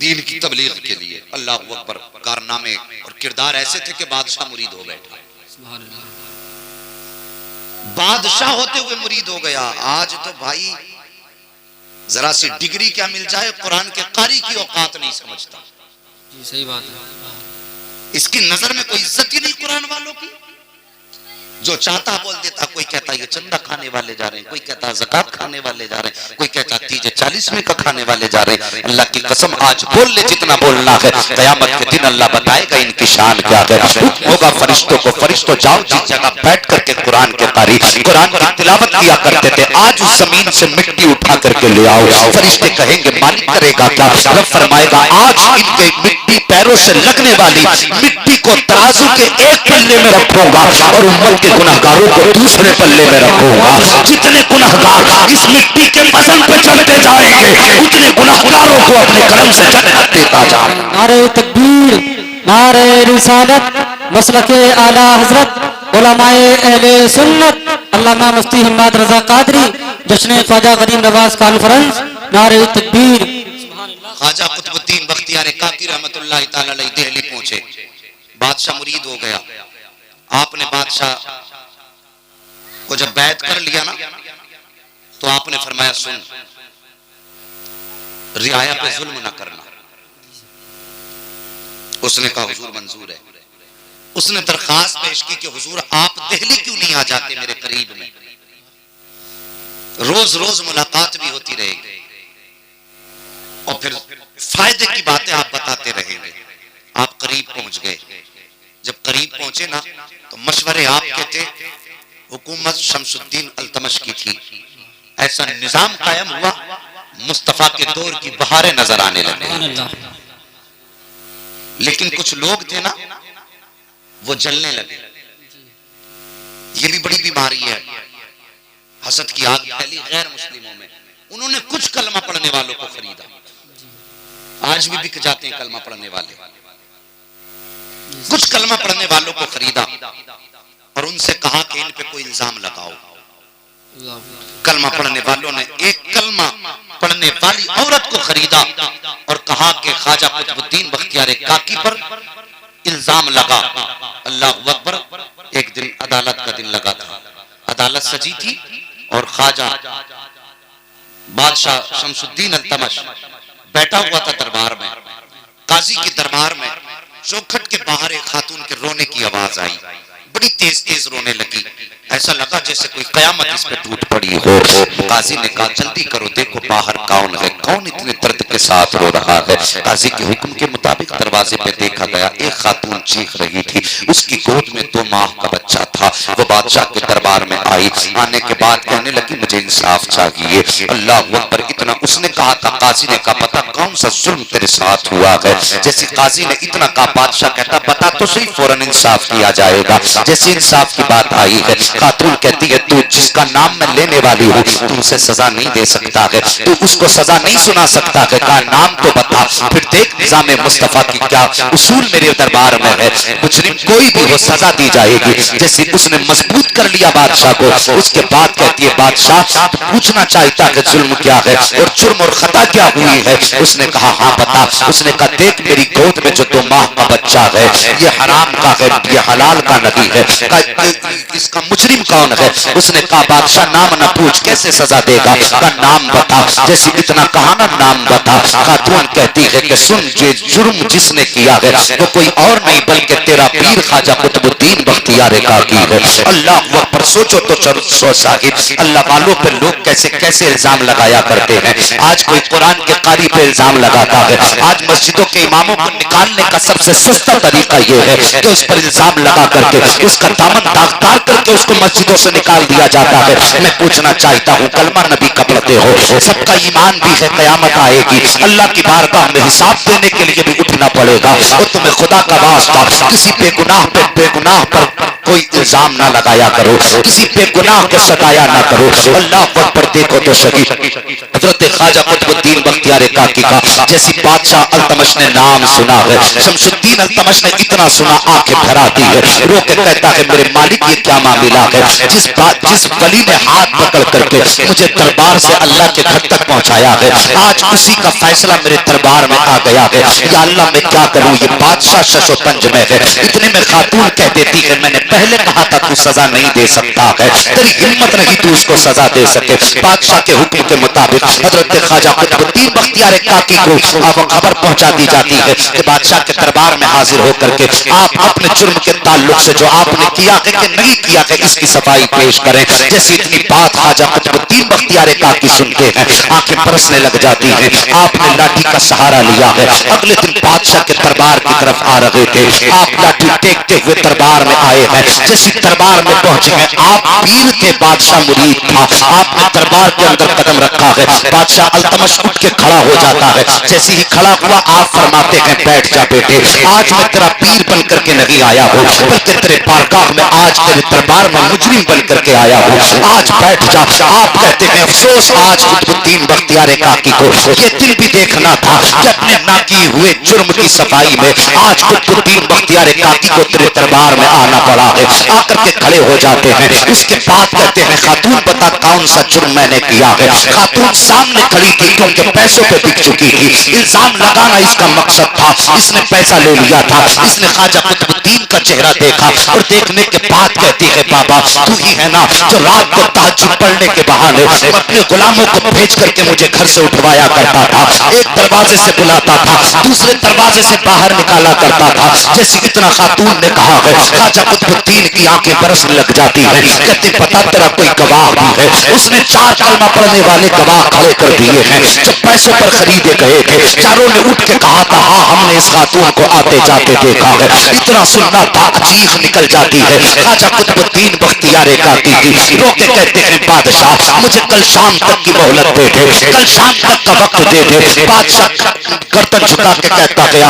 दीन की तबलीग के लिए। अल्लाह अकबर। कारनामे और किरदार ऐसे थे कि बादशाह मुरीद हो बैठा, बादशाह होते हुए मुरीद हो गया। आज तो भाई जरा सी डिग्री क्या मिल जाए, कुरान के कारी की औकात नहीं समझता। सही बात है। इसकी नजर में कोई इज्जत ही नहीं कुरान वालों की। जो चाहता बोल देता। कोई कहता ये चंदा खाने वाले जा रहे हैं, कोई कहता ज़कात खाने वाले जा रहे हैं, कोई कहता तीजे 40 में का खाने वाले जा रहे हैं। अल्लाह की कसम आज बोल ले जितना बोलना है, क़यामत के दिन अल्लाह बताएगा इनकी शान क्या है। होगा फरिश्तों को, फरिश्तों जाओ जिस जगह बैठ करके कुरान के कारी कुरान की तिलावत किया करते थे, आज उस जमीन से मिट्टी उठा करके ले आओ। फरिश्ते कहेंगे मालिक करेगा क्या? रब फरमाएगा आज इनके मिट्टी पैरों से लगने वाली मिट्टी को तराजू के एक पल्ले में रखूंगा और उम्मत के गुनहगारों को दूसरे पल्ले में रखूंगा। जितने गुनहगार इस मिट्टी के वजन पे चलते जाएंगे, उतने गुनहगारों को अपने कलम से जन्नत देता जाएगा। नारे तकबीर, नारे रिसालत, मसलके आला हजरत उलमाए अहले सुन्नत अल्लामा मुफ्ती हिम्मत रजा कादरी जश्न ख्वाजा गरीब नवाज कॉन्फ्रेंस। नारे तकबीर। ख्वाजा कुतुबुद्दीन बख्तियार काकी रहमतुल्लाह ताला अलैह दिल्ली पहुंचे, बादशाह मुरीद हो गया। आपने बादशाह को जब बैत कर लिया ना, तो आपने फरमाया सुन, रियाया पे जुल्म ना करना। उसने कहा हुजूर मंजूर है। उसने दरखास्त पेश की कि हुजूर आप दिल्ली क्यों नहीं आ जाते मेरे करीब में, रोज रोज मुलाकात भी होती रहेगी और फिर फायदे की बातें आप बताते रहेंगे। आप करीब पहुंच गए। जब करीब पहुंचे ना, तो मशवरे आपके थे, हुकूमत शमसुद्दीन अल्तमश की थी। ऐसा निजाम कायम हुआ, मुस्तफा के दौर की बहारें नजर आने लगे। लेकिन कुछ लोग थे ना, वो जलने लगे। ये भी बड़ी बीमारी है, हसद की आग फैली गैर मुस्लिमों में। उन्होंने कुछ कलमा पढ़ने वालों को खरीदा। आज भी बिक जाते हैं कलमा पढ़ने वाले। कुछ कलमा पढ़ने वालों को खरीदा और उनसे कहा कि इन पे कोई इल्जाम लगाओ। कलमा पढ़ने वालों ने एक कलमा पढ़ने वाली औरत को खरीदा और कहा कि ख्वाजा कुतुबुद्दीन बख्तियार काकी पर इल्जाम लगा। अल्लाह अकबर। एक दिन अदालत का दिन लगा था, अदालत सजी थी और ख्वाजा बादशाह शमसुद्दीन अल्तमश बैठा हुआ था दरबार में। काजी के दरबार में चौखट के बाहर एक खातून के रोने की आवाज आई, बड़ी तेज तेज रोने लगी। ऐसा लगा जैसे कोई कयामत इस पे टूट पड़ी हो। काजी ने कहा जल्दी करो, देखो बाहर कौन है, कौन इतने दर्द के साथ रो रहा है। काजी के हुक्म के मुताबिक दरवाजे पे देखा गया, एक खातून चीख रही थी, उसकी गोद में 2 माह का बच्चा था। वो बादशाह के दरबार में आई, आने के बाद कहने लगी मुझे इंसाफ चाहिए। अल्लाह अकबर, इतना उसने कहा था। काजी ने कहा पता कौन सा जुल्म तेरे साथ हुआ है। जैसे काजी ने इतना कहा, बादशाह कहता बता तो सही, फौरन इंसाफ किया जाएगा। जैसे इंसाफ की बात आई है, खातून कहती है तू जिसका नाम मैं लेने वाली हूँ, तू उसे सजा नहीं दे सकता है, तू उसको सजा नहीं सुना सकता है। कहा नाम तो बता, फिर देख निजाम मुस्तफा की क्या उसूल मेरे दरबार में है, मुजरिम कोई भी हो सजा दी जाएगी। जैसे उसने मजबूत कर लिया बादशाह को, उसके बाद कहती है बादशाह पूछना चाहता है जुल्म क्या है और जुर्म और खता क्या हुई है। उसने कहा हाँ बता। उसने कहा देख मेरी गोद में जो 2 माह का बच्चा है, ये हराम का है, ये हलाल का नहीं है। इसका मुजरिम कौन है? उसने कहा बादशाह नाम न पूछ, कैसे सजा देगा, का नाम बता। जैसे इतना कहा ना नाम बता, खातून कहती है कि सुन, ये जुर्म जिसने किया है वो कोई और नहीं बल्कि तेरा पीर ख्वाजा कुतुबुद्दीन बख्तियार काकी है। अल्लाह अकबर, सोचो तो चलो साहिब, अल्लाह वालों पे लोग कैसे कैसे इल्जाम लगाया करते हैं। आज कोई कुरान के कारी पे इल्जाम लगाता है। आज मस्जिदों के इमामों को निकालने का सबसे सस्ता तरीका ये है कि उस पर इल्जाम लगा करके उसका दामन दागदार करके उसको मस्जिदों से निकाल दिया जाता है। मैं पूछना चाहता हूँ कलमा नबी का पढ़ते हो, सबका ईमान भी है, कयामत आएगी, अल्लाह की बारगाह में हिसाब देने के लिए भी उठना पड़ेगा। और तुम्हें खुदा का वास्ता किसी बेगुनाह पे बेगुनाह पर कोई इल्जाम ना लगाया करो, किसी बेगुनाह को सताया ना करो। अल्लाह पर देखो तो सही हजरत ख्वाजा कुतुबुद्दीन बख्तियार काकी का जैसी बादशाह अल्तमश ने नाम सुना है, शमसुद्दीन अल्तमश ने इतना सुना आंखें भरा दी है, रो के कहता है मेरे मालिक ये क्या मामला है। जिस वली ने हाथ पकड़ करके मुझे दरबार से अल्लाह के घर तक पहुंचाया है, आज उसी का फैसला मेरे दरबार में आ गया है। या अल्लाह मैं क्या करूं, ये बादशाह शशोतंज में है। इतने में खातून कह देती है मैंने पहले कहा था तू सजा नहीं दे सकता है, तेरी हिम्मत नहीं तू उसको सजा दे सके। बादशाह के हुक्म के मुताबिक हजरत ख्वाजा कुतुबुद्दीन बख्तियार काकी को अब खबर पहुंचा दी जाती है कि बादशाह के दरबार में हाजिर होकर के आप अपने जुर्म के ताल्लुक से जो आपने किया है कि नहीं किया है इसकी सफाई पेश करें। जैसे इतनी बात ख्वाजा कुतुबुद्दीन बख्तियार काकी सुनते हैं आंखें बरसने लग जाती हैं। आपने लाठी का सहारा लिया है, अगले दिन बादशाह के दरबार की तरफ आ रहे थे, आप लाठी टेकते हुए दरबार में आए हैं। जैसे दरबार में पहुंचे हैं, आप पीर थे, बादशाह मुरीद था, आपने दरबार के अंदर कदम रखा है। बादशाह अल्तमश उठ के खड़ा हो जाता है, जैसे ही खड़ा हुआ आप फरमाते हैं बैठ जा बेटे, आज मैं तेरा पीर बन करके नहीं आया हूँ बल्कि तेरे बारगाह में आज तेरे दरबार में मुजरिम बन करके आया हूँ, आज बैठ जा। आप कहते हैं अफसोस आज कुतुबुद्दीन बख्तियार काकी को ये दिन भी देखना था कि अपने ना किए हुए जुर्म की सफाई में आज कुतुबुद्दीन बख्तियार काकी को तेरे दरबार में आना पड़ा है। आकर के खड़े हो जाते हैं, उसके बाद कहते हैं खातून बता कौन सा जुर्म मैंने किया है। खातून सामने खड़ी थी क्योंकि पैसों पे बिक चुकी थी, इल्जाम लगाना इसका मकसद था, इसने पैसा ले लिया था। इसने ख्वाजा कुतुबुद्दीन का चेहरा देखा और देखने के बाद कहती है बाबा तू ही है ना जो रात को तहज्जुद पढ़ने के बहाने अपने गुलामों को भेज करके मुझे घर से उठवाया करता था, एक दरवाजे से बुलाता था दूसरे दरवाजे से बाहर निकाला करता था। जैसे इतना खातून ने कहा है ख्वाजा कुतुबुद्दीन की आंखें बरसने लग जाती है, कहते पता तेरा कोई गवाह भी है। उसने 4 कलमा पढ़ने वाले गवाह खड़े कर दिए हैं जो पैसों पर खरीदे गए थे। चारों ने उठ के कहा था हाँ हमने इस खातून को आते जाते देखा है। इतना सुनना था चीख निकल जाती है। ख्वाजा कुतुबुद्दीन बख्तियार काकी की रो के कहते हैं बादशाह मुझे कल शाम तक की मोहलत दे दे, कल शाम तक का वक्त दे दे। बादशाह गर्दन झुका के कहता गया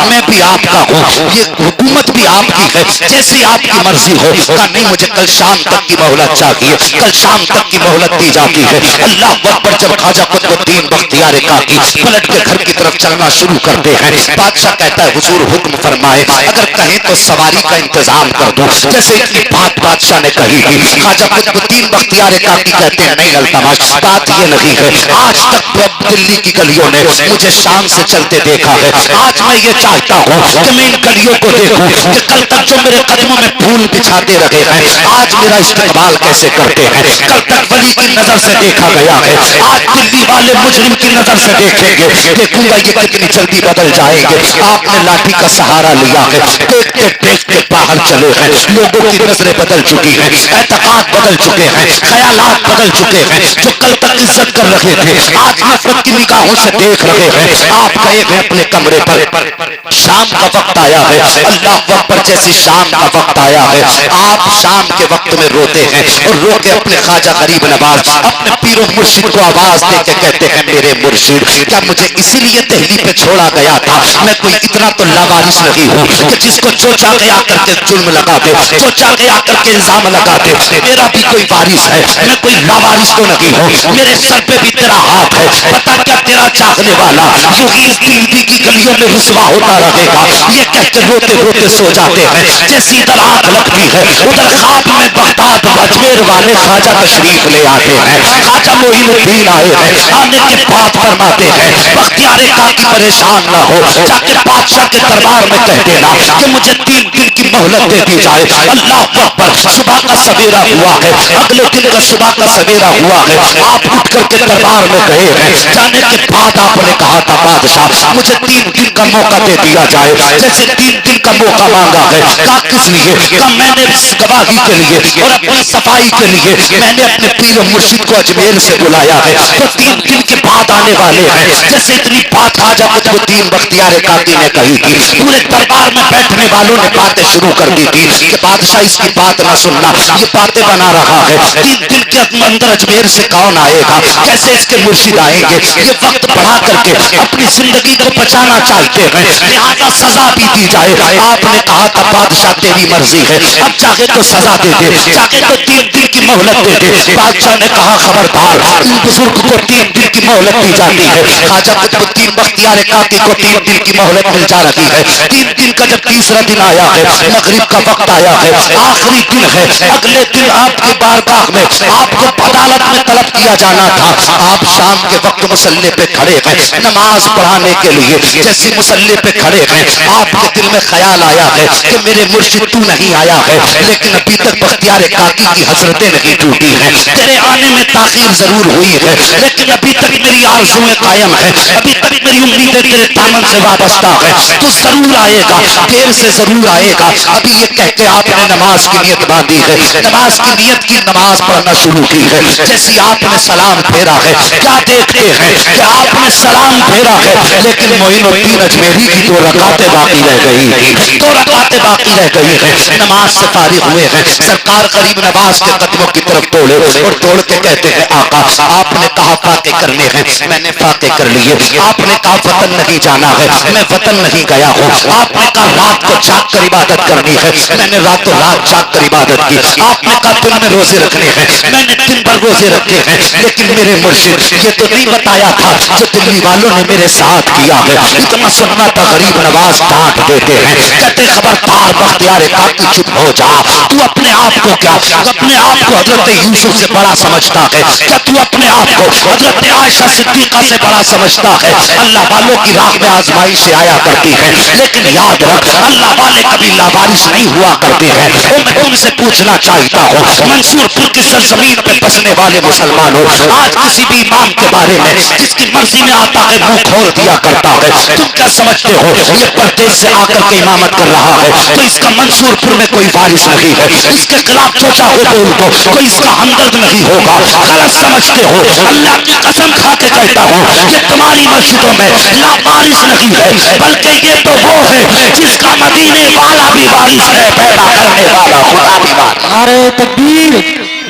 मैं भी आपका हूँ, ये हुकूमत भी आपकी है, जैसी आपकी मर्जी हो। कहा नहीं मुझे कल शाम तक की मोहलत चाहिए, कल शाम तक की मोहलत दी जाती है। अल्लाह अकबर, जब ख्वाजा कुतुबुद्दीन बख्तियार काकी पलट के घर की तरफ चलना शुरू करते हैं, बादशाह कहता है हुजूर हुक्म फरमाए, अगर कहें तो सवारी का इंतजाम कर दो। जैसे इतनी बात बादशाह ने कही थी, ख्वाजा कुतुबुद्दीन बख्तियार काकी कहते हैं नहीं अल्तमश बात ये नहीं है, आज तक दिल्ली की गलियों ने मुझे शान से चलते देखा है। आज मैं ये चाहता हूँ कि मैं इन गलियों को देखूं कि कल तक जो मेरे कदमों में फूल बिछाते रहे हैं आज मेरा इस्तेमाल कैसे करते हैं। कल तक वली की नजर से देखा गया है, आज दिल्ली वाले मुजरिम की नजर से देखेंगे। देखूंगा ये कितनी जल्दी बदल जाएंगे। आपने लाठी का सहारा लिया है, देखते देखते बाहर चले हैं। लोगों की नजरें बदल चुकी हैं, एतकाद बदल चुके हैं, ख्यालात बदल चुके हैं। जो कल तक इज्जत कर रहे थे आज नफरत की निगाहों से देख रहे हैं। आप गए हैं अपने कमरे पर, शाम का वक्त आया है, अल्लाह अकबर जैसी शाम का वक्त आया है। आप शाम के वक्त में रोते हैं और रो के अपने ख्वाजा गरीब नवाज अपने पीरो मुर्शिद को आवाज दे के कहते हैं, मेरे मुर्शिद क्या मुझे इसीलिए दहली पे छोड़ा गया था? मैं कोई इतना तो लावारिस नहीं हूँ कि जिसको चोचा गया करके जुर्म लगा दे, चोचा गया करके इल्जाम लगा दे। मेरा भी कोई वारिस है, मैं कोई लावारिस तो नहीं हूँ। मेरे सर पे भी तेरा हाथ है, पता क्या तेरा चाहने वाला यूं ही इस दिल्ली की गलियों में रुसवा होता रहेगा। ये कह के रोते रोते सो जाते हैं। जैसी इधर आग लगती है उधर ख्वाब में बगदाद अजमेर वाले ख्वाजा तशरीफ ले आते हैं। ख्वाजा मोइनुद्दीन आए हैं, आने के बाद फरमाते हैं बख्तियार काकी परेशान ना हो, जाके बादशाह के दरबार में कह देना कि मुझे 3 दिन की मोहलत दे दी जाए। अल्लाह अकबर, सुबह का सवेरा हुआ है, अगले दिन का सुबह का सवेरा हुआ है। आप उठ करके दरबार में गए हैं, जाने के बाद आपने कहा था बादशाह मुझे 3 दिन का मौका दे दिया जाए। जैसे 3 दिन का मौका मांगा है, कहा किस लिए? कहा मैंने गवाही के लिए और अपनी सफाई के लिए मैंने अपने पीर मुर्शिद को अजमेर से बुलाया है, तो 3 दिन के बाद आने वाले हैं। जैसे इतनी बात ख्वाजा कुतुबुद्दीन बख्तियार काकी ने कही थी, पूरे दरबार में बैठने वालों ने बातें शुरू कर दी थी कि बादशाह इसकी बात ना सुनना, ये बातें बना रहा है। 3 दिन के अंदर अजमेर से कौन आएगा, कैसे इसके मुर्शिद आएंगे? ये वक्त बढ़ा करके अपनी जिंदगी को बचाना चाहते हैं, लिहाजा सजा भी दी जाए। आपने कहा था बादशाह तेरी मर्जी है, अब चाहे तो सजा दे दे, चाहे तो 3 दिन की मोहलत दे दे। बादशाह ने कहा खबरदार, इन बुजुर्ग को 3 दिन की मोहलत दी जाती है। ख्वाजा कुतुबुद्दीन बख्तियार काकी को 3 दिन की मोहलत मिल जा रही है। 3 दिन का जब तीसरा दिन आया है, मगरिब का वक्त आया है, आखिरी दिन है, अगले दिन आपकी बारगाह में आपको अदालत में तलब किया जाना था। आप शाम के वक्त मुसल्ले पे खड़े हैं नमाज पढ़ाने के लिए। जैसे मुसल्ले पे खड़े हैं आपके दिल में ख्याल आया है कि मेरे मुर्शिद तू नहीं आया है, लेकिन अभी तक बख्तियार काकी की हसरतें नहीं टूटी हैं। तेरे आने में ताखीर जरूर हुई है, लेकिन अभी तक मेरी आरज़ुएं कायम है, अभी तक मेरी उम्मीदें तेरे दामन से वाबस्ता है। तू जरूर आएगा, देर से जरूर आएगा। अभी ये कह के आपने नमाज की नियत बांधी है, नमाज की नियत की नमाज पढ़ना शुरू की है। जैसे आपने सलाम फेरा है, क्या देखते हैं कि आपने सलाम फेरा है, लेकिन मोइनुद्दीन अजमेरी की 2 रकातें बाकी रह गई है, 2 रकातें बाकी रह गई है। नमाज से फारिग हुए हैं, सरकार गरीब नवाज के कदमों की तरफ दौड़े और दौड़ के कहते हैं आका आपने कहा फाके करने हैं, मैंने फाके कर लिए। आपने कहा वतन नहीं जाना है, मैं वतन नहीं गया हूँ। आपने कहा रात को जाग कर इबादत करनी है, मैंने रातों रात जाग कर इबादत की। आपने कहा दिन में रोजे रखने हैं, मैंने दिन भर रोजे रखे हैं। लेकिन मेरे मुर्शिद ये तो नहीं बताया था जो दिल्ली वालों ने मेरे साथ किया है। इतना सुनना था गरीब नवाज डांट देते हैं, कहते खबरदार बख्तियार काकी चुप हो जा। तू अपने आप को क्या अपने आप को हजरत यूसुफ से बड़ा समझता है? क्या तू अपने आप को हजरत आयशा सिद्दीका से बड़ा समझता है? अल्लाह वालों की राह में आजमाइश आया करती है, लेकिन याद रख अल्लाह वाले कभी लावारिस नहीं हुआ करते हैं। और मैं तुमसे पूछना चाहता हूँ मंसूरपुर की सरजमीन पे बसने वाले मुसलमानों, आज किसी भी इमाम के बारे में जिसकी मर्जी में आता है मुंह खोल दिया करता है। तुम क्या समझते हो ये परदेश से आकर के इमामत कर रहा है तो इसका मंसूरपुर में कोई वारिस नहीं है, इसके खिलाफ सोचा हो बोल दो कोई इसका हमदर्द नहीं होगा। गलत समझते हो, अल्लाह की कसम खा के कहता हूँ ये तुम्हारी मस्जिदों में लावारिस नहीं है, बल्कि ये तो वो है जिसका मदीने वाला भी वारिस है, पैदा करने वाला खुदा भी वारिस। नारे तकबीर,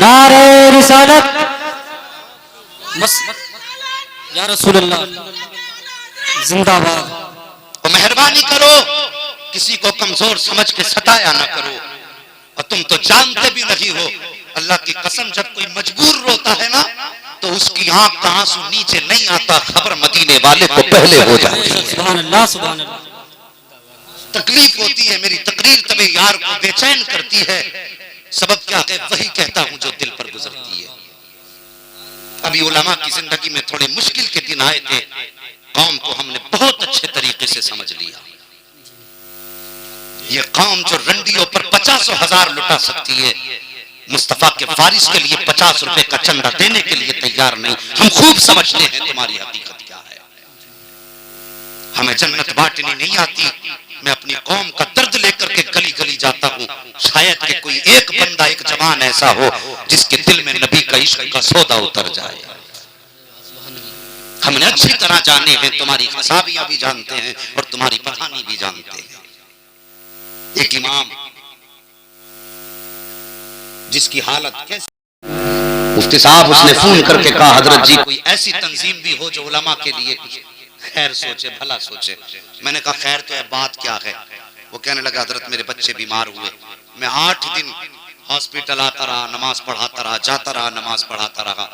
नारे रिसालत, या रसूल अल्लाह जिंदाबाद। तो मेहरबानी करो किसी को कमजोर समझ के सताया ना करो। और तुम तो जानते भी नहीं हो, अल्लाह की कसम जब कोई मजबूर रोता है ना तो उसकी आंख का आंसू नीचे नहीं आता, खबर मदीने वाले को पहले हो जाती है। सुभान अल्लाह, सुभान अल्लाह। तकलीफ होती है, मेरी तकरीर तभी यार को बेचैन करती है। सबब क्या है? वही कहता हूं जो दिल पर गुजरती है। अभी उलमा की जिंदगी में थोड़े मुश्किल के दिन आए थे, कौम को हमने बहुत अच्छे तरीके से समझ लिया। ये कौम जो रंडियों पर 50,000 लुटा सकती है, मुस्तफा के वारिस के लिए 50 रुपए का चंदा देने के लिए तैयार नहीं। हम खूब समझते हैं तुम्हारी हकीकत क्या है। हमें जन्नत बांटनी नहीं आती। मैं अपनी कौम का दर्द लेकर के गली गली जाता हूँ। शायद कि कोई एक बंदा, एक जवान ऐसा हो जिसके दिल में नबी का इश्क का सौदा उतर जाए। हमने अच्छी तरह जाने हैं, तुम्हारी खसाबियां भी जानते हैं और तुम्हारी पठानी भी जानते हैं। एक इमाम जिसकी हालत कैसी, मुफ्ती साहब उसने फोन करके कहा, हजरत जी कोई ऐसी तंजीम भी हो जो उलमा के लिए कुछ खैर सोचे, भला सोचे। मैंने कहा खैर तो है, बात क्या है? वो कहने लगा, हजरत मेरे बच्चे बीमार हुए, मैं 8 दिन हॉस्पिटल आता रहा, नमाज पढ़ाता रहा, जाता रहा, नमाज पढ़ाता रहा।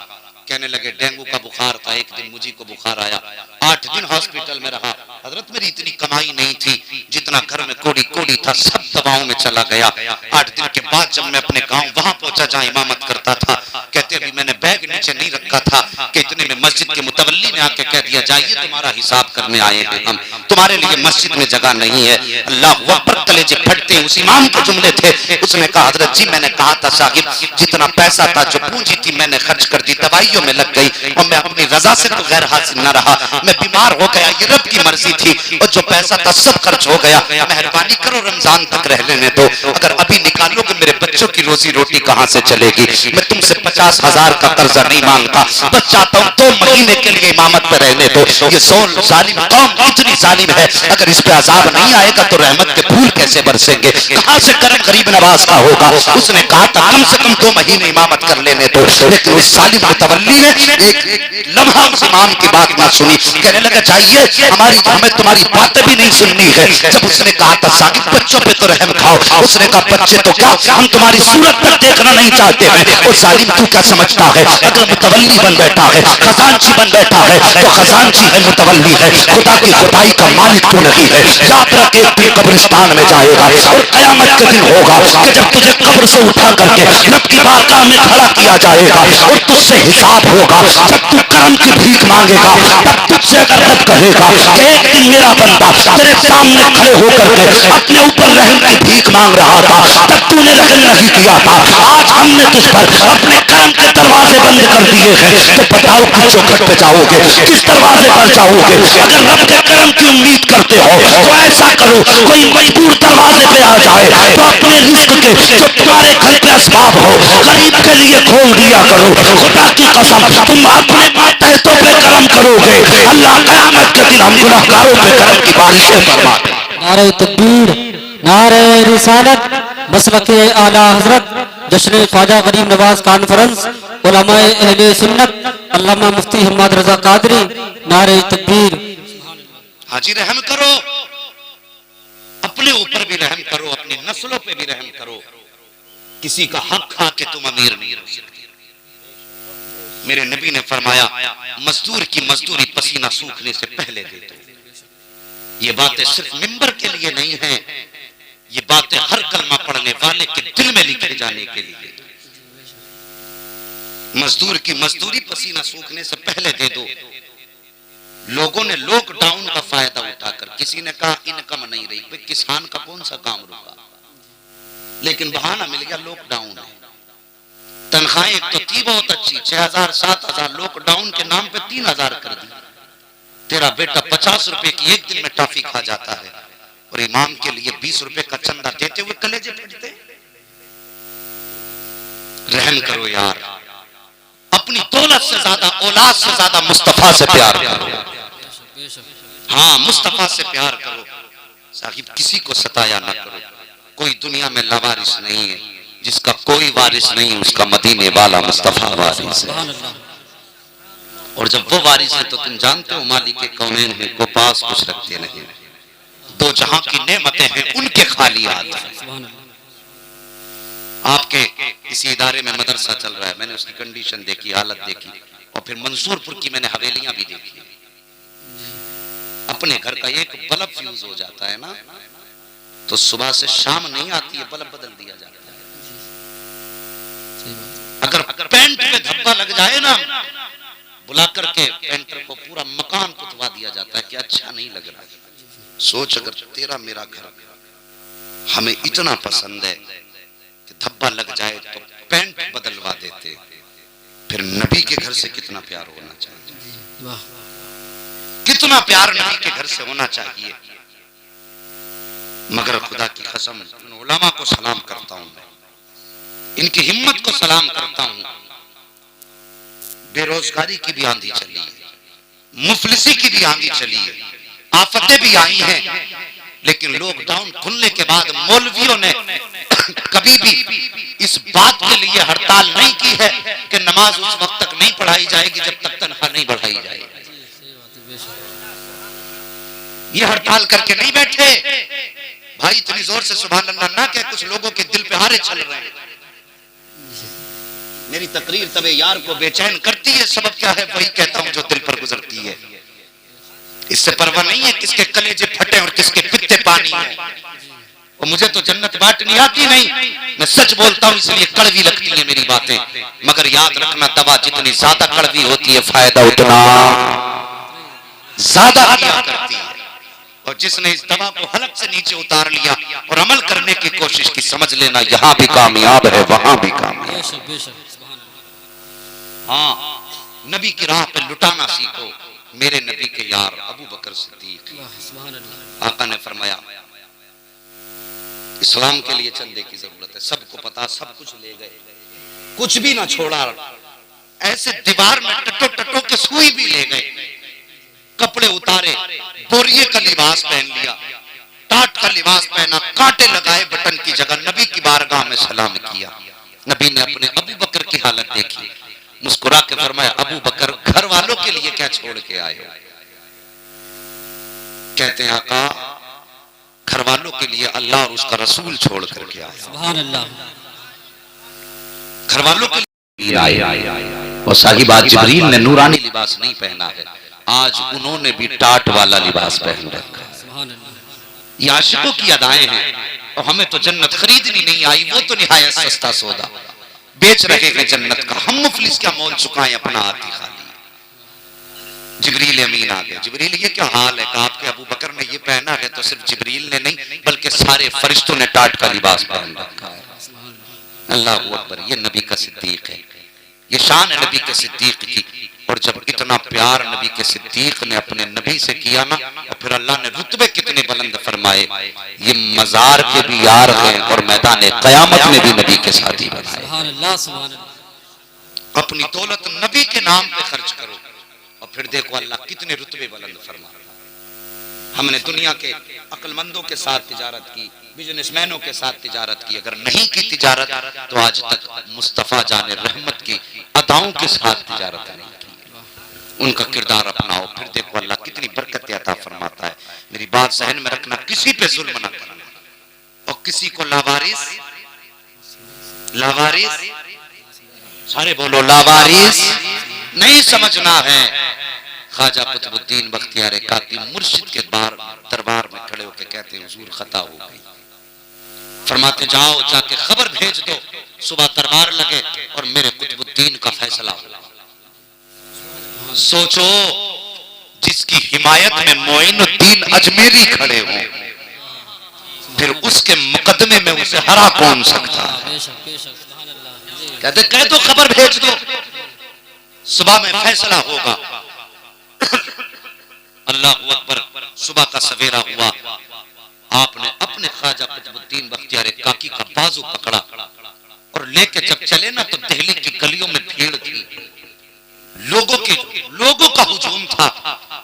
कहने लगे डेंगू का बुखार था, एक दिन मुझे को बुखार आया, 8 दिन हॉस्पिटल में रहा। हजरत मेरी इतनी कमाई नहीं थी, जितना घर में कोड़ी कोड़ी था सब दवाओं में चला गया। 8 दिन के बाद जब मैं अपने गांव वहां पहुंचा जहां इमामत करता था, कहते अभी मैंने बैग नीचे नहीं रखा था कि इतने में मस्जिद के मुतवल्ली ने आके कह दिया, जाइए तुम्हारा हिसाब करने आए हैं हम, तुम्हारे लिए मस्जिद में जगह नहीं है। अल्लाह अकबर, कलेजे फटते हैं। उस इमाम के जुमले थे। उसने कहा, हजरत जी मैंने कहा था साहिब, जितना पैसा था, जो पूंजी थी मैंने खर्च कर दी, दवाइयों में लग गई और मैं अपनी रजा से तो गैर हासिल न रहा, मैं बीमार हो गया, ये रब की मर्जी थी और जो पैसा था सब खर्च हो गया। मेहरबानी करो रमजान तक रह लेने दो, अगर अभी निकालोगे मेरे बच्चों की रोजी रोटी कहां से चलेगी? मैं तुमसे 50,000 का कर्जा नहीं मांगता, बस चाहता हूं 2 महीने के लिए इमामत पे रहने दो। ये जालिम कौम इतनी जालिम है, अगर इस पे अजाब नहीं आएगा तो रहमत के फूल कैसे बरसेंगे? कहां से करम गरीब नवाज का होगा? उसने कहा था कम से कम 2 महीने इमामत कर लेने दो, लेकिन उस जालिम मुतवल्ली ने एक लम्हा उस इमाम की बात ना सुनी। कहने लगा, चाहिए हमें तुम्हारी बातें भी नहीं सुननी है। जब उसने कहा था साकिब बच्चों पे तो रहम खाओ, उसने कहा बच्चे तो क्या, हम तुम्हारी सूरत तक देखना नहीं चाहते हैं। और जालिम तू क्या समझता है, अगर मुतवल्ली बन बैठा है, खजांची बन बैठा है, तो खजांची है, मुतवल्ली है, खुदा की खुदाई का मालिक तो नहीं है। याद रख, एक दिन कब्रिस्तान में जाएगा और कयामत के दिन होगा कि जब तुझे कब्र से उठा करके रब की बारगाह में खड़ा किया जाएगा और तुझसे हिसाब होगा। जब तू करम की भीख मांगेगा, तब तुझसे अगर रब कहेगा कि एक दिन मेरा बंदा तेरे सामने खड़े होकर के अपने ऊपर रहम की भीख मांग रहा था, तब तूने रहम नहीं किया था, आज हमने तुझ पर अपने करम के दरवाजे बंद कर दिए हैं, तो बताओ किस चौखट पे जाओगे, किस दरवाजे पर जाओगे? अगर रब के करम की उम्मीद करते हो तो ऐसा करो, कोई मजबूर दरवाजे पे आ जाए तो अपने रिस्क के जो तुम्हारे घर के असबाब हो गरीब के लिए खोल दिया करो। खुदा की कसम, तुम अपने मातहतों पे करम करोगे, अल्लाह क़यामत के दिन हम गुनहगारों पे करम की बारिशें फरमा दे। नारे तकबीर, नारे रिसालत, मसलके आला हजरत, जश्न ख्वाजा गरीब नवाज कॉन्फ्रेंस, उलमाए अहले सुन्नत, अल्लामा मुफ्ती मोहम्मद रजा कादरी। नारे तकबीर। हाजी रहम करो, अपने ऊपर भी रहम करो, अपनी नस्लों पे भी रहम करो। किसी का हक खा के तुम अमीर नहीं हो सकते। मेरे नबी ने फरमाया, मजदूर की मजदूरी पसीना सूखने से पहले दे दो। ये बातें सिर्फ मिंबर के लिए नहीं है, ये बातें हर कलमा पढ़ने वाले के दिल में लिखे जाने के लिए। मजदूर की मजदूरी पसीना सूखने से पहले दे दो। लोगों ने लॉकडाउन का फायदा उठाकर, किसी ने कहा इनकम नहीं रही, भाई किसान का कौन सा काम रुका, लेकिन बहाना मिल गया लॉकडाउन है। तनख्वाहें एक तो थी बहुत अच्छी, 6,000 7,000, लॉकडाउन के नाम पे 3,000 कर दी। तेरा बेटा 50 रुपए की एक दिन में टॉफी खा जाता है और इमाम के लिए 20 रुपए का चंदा देते हुए कलेजे फटते। रहम करो यार, अपनी दौलत से ज्यादा, औलाद से ज्यादा मुस्तफा से प्यार करो। हाँ, मुस्तफा से प्यार करो। साहिब किसी को सताया ना करो। कोई दुनिया में लावारिस नहीं है, जिसका कोई वारिस नहीं, उसका मदीने वाला मुस्तफा वारिस है। और जब वो वारिस है तो तुम जानते हो मालिक के कौनैन है, को पास कुछ रखते नहीं, 2 जहां की नेमतें हैं उनके खाली हाथ हैं। आपके किसी इदारे में मदरसा चल रहा है, मैंने उसकी कंडीशन देखी, हालत देखी, और फिर मंसूरपुर की मैंने हवेलियां भी देखी। अपने घर का एक बल्ब फ्यूज हो जाता है ना, तो सुबह से शाम नहीं आती है, बल्ब बदल दिया जाता है। अगर पैंट पे धब्बा लग जाए ना, बुला करके पेंटर को पूरा मकान कुतवा दिया जाता है कि अच्छा नहीं लग रहा। सोच अगर तेरा मेरा घर हमें इतना पसंद है कि धब्बा लग जाए तो पेंट बदलवा देते, फिर नबी के घर से कितना प्यार होना चाहिए, कितना प्यार नबी के घर से होना चाहिए। मगर खुदा की कसम इन उलमा को सलाम करता हूं मैं, इनकी हिम्मत को सलाम करता हूं। बेरोजगारी की भी आंधी चली है, मुफलिसी की भी आंधी चली है, आफतें भी आई हैं, लेकिन लॉकडाउन खुलने के बाद मौलवियों ने कभी भी इस बात के लिए हड़ताल नहीं की है कि नमाज उस वक्त तक नहीं पढ़ाई जाएगी जब तक तनख्वाह नहीं बढ़ाई जाएगी। ये हड़ताल करके नहीं बैठे भाई, इतनी जोर से सुभान अल्लाह ना कह, कुछ लोगों के दिल पे हारे चल रहे हैं। मेरी तकरीर तबे यार को बेचैन करती है, सबब क्या है वही कहता हूं जो दिल पर गुजरती है। इससे परवाह नहीं है किसके कलेजे फटे और किसके पित्ते पानी है। और मुझे तो जन्नत बांटनी आती नहीं, मैं सच बोलता हूं इसलिए कड़वी लगती है मेरी बातें, मगर याद रखना दवा जितनी ज्यादा कड़वी होती है फायदा उतना ज्यादा किया करती है। और जिसने इस दवा को हलक से नीचे उतार लिया और अमल करने की कोशिश की, समझ लेना यहां भी कामयाब है वहां भी कामयाब। हाँ, नबी की राह पे लुटाना सीखो। मेरे नबी के यार अबू बकर सिद्दीक, आका ने फरमाया इस्लाम के लिए चंदे की जरूरत है, सबको पता, सब कुछ ले गए, कुछ भी ना छोड़ा, ऐसे दीवार में टटो टटो के सुई भी ले गए, कपड़े उतारे, बोरिये का लिबास पहन लिया, टाट का लिबास पहना, कांटे लगाए बटन की जगह, नबी की बारगाह में सलाम किया। नबी ने अपने अबू बकर की हालत देखी, मुस्कुरा के फरमाया अबू बकर घर वालों के लिए क्या छोड़ के आए हो? कहते हैं आका घर वालों के लिए अल्लाह और उसका रसूल छोड़ करके आया। सुभान अल्लाह, घर वालों के लिए आए। और साहिबा जिब्रील ने नूरानी लिबास नहीं पहना है, आज उन्होंने भी टाट वाला लिबास पहन रखा है। ये आशिकों की अदाएं हैं। और हमें तो जन्नत खरीदनी नहीं आई, वो तो निहायत सस्ता सौदा बेच रहे हैं जन्नत का, हम मुफलिस क्या मोल चुकाएं अपना आती खाली। जिब्रील अमीन आ गए, जिब्रील ये क्या हाल है? कहा आपके अबू बकर ने ये पहना है तो सिर्फ जिब्रील ने नहीं बल्कि सारे फरिश्तों ने टाट का लिबास पहन रखा है। अल्लाह अकबर, ये नबी का सिद्दीक है, ये शान है नबी के सिद्दीक की। और जब इतना प्यार नबी के सिद्दीक ने अपने नबी से किया ना, और फिर अल्लाह ने रुतबे कितने बुलंद फरमाए, ये मजार के भी यार हैं और मैदान क़यामत में भी नबी के साथी बनाए। अपनी दौलत नबी के नाम पे खर्च करो और फिर देखो अल्लाह कितने रुतबे बुलंद फरमा। हमने दुनिया के अक्लमंदों के साथ तिजारत की, बिजनेसमैनों के साथ तिजारत की, अगर नहीं की तिजारत तो आज तक मुस्तफा जाने रहमत की अदाओं के साथ तिजारत नहीं की। उनका किरदार अपनाओ, फिर देखो अल्लाह कितनी बरकत अता फरमाता है। मेरी बात ज़हन में रखना, किसी पे जुल्म ना करना और किसी को लावारिस, लावारिस, सारे बोलो लावारिस नहीं समझना है। ख्वाजा कुतुबुद्दीन बख्तियार काकी मुर्शिद के दरबार में खड़े होकर कहते हैं हुजूर खता हो गई। फरमाते जाओ जाके खबर भेज दो, सुबह दरबार लगे और मेरे कुतुबुद्दीन का फैसला हो। सोचो जिसकी हिमायत में मोइनुद्दीन अजमेरी खड़े हो, फिर उसके मुकदमे में उसे हरा कौन सकता है? कहते कह दो खबर भेज दो, सुबह में फैसला होगा। अल्लाह अकबर, सुबह का सवेरा हुआ, आपने अपने ख्वाजा कुतुबुद्दीन बख्तियार काकी का बाजू पकड़ा और लेके जब चले ना तो दिल्ली की गलियों में भीड़ थी, लोगों का हुजूम था।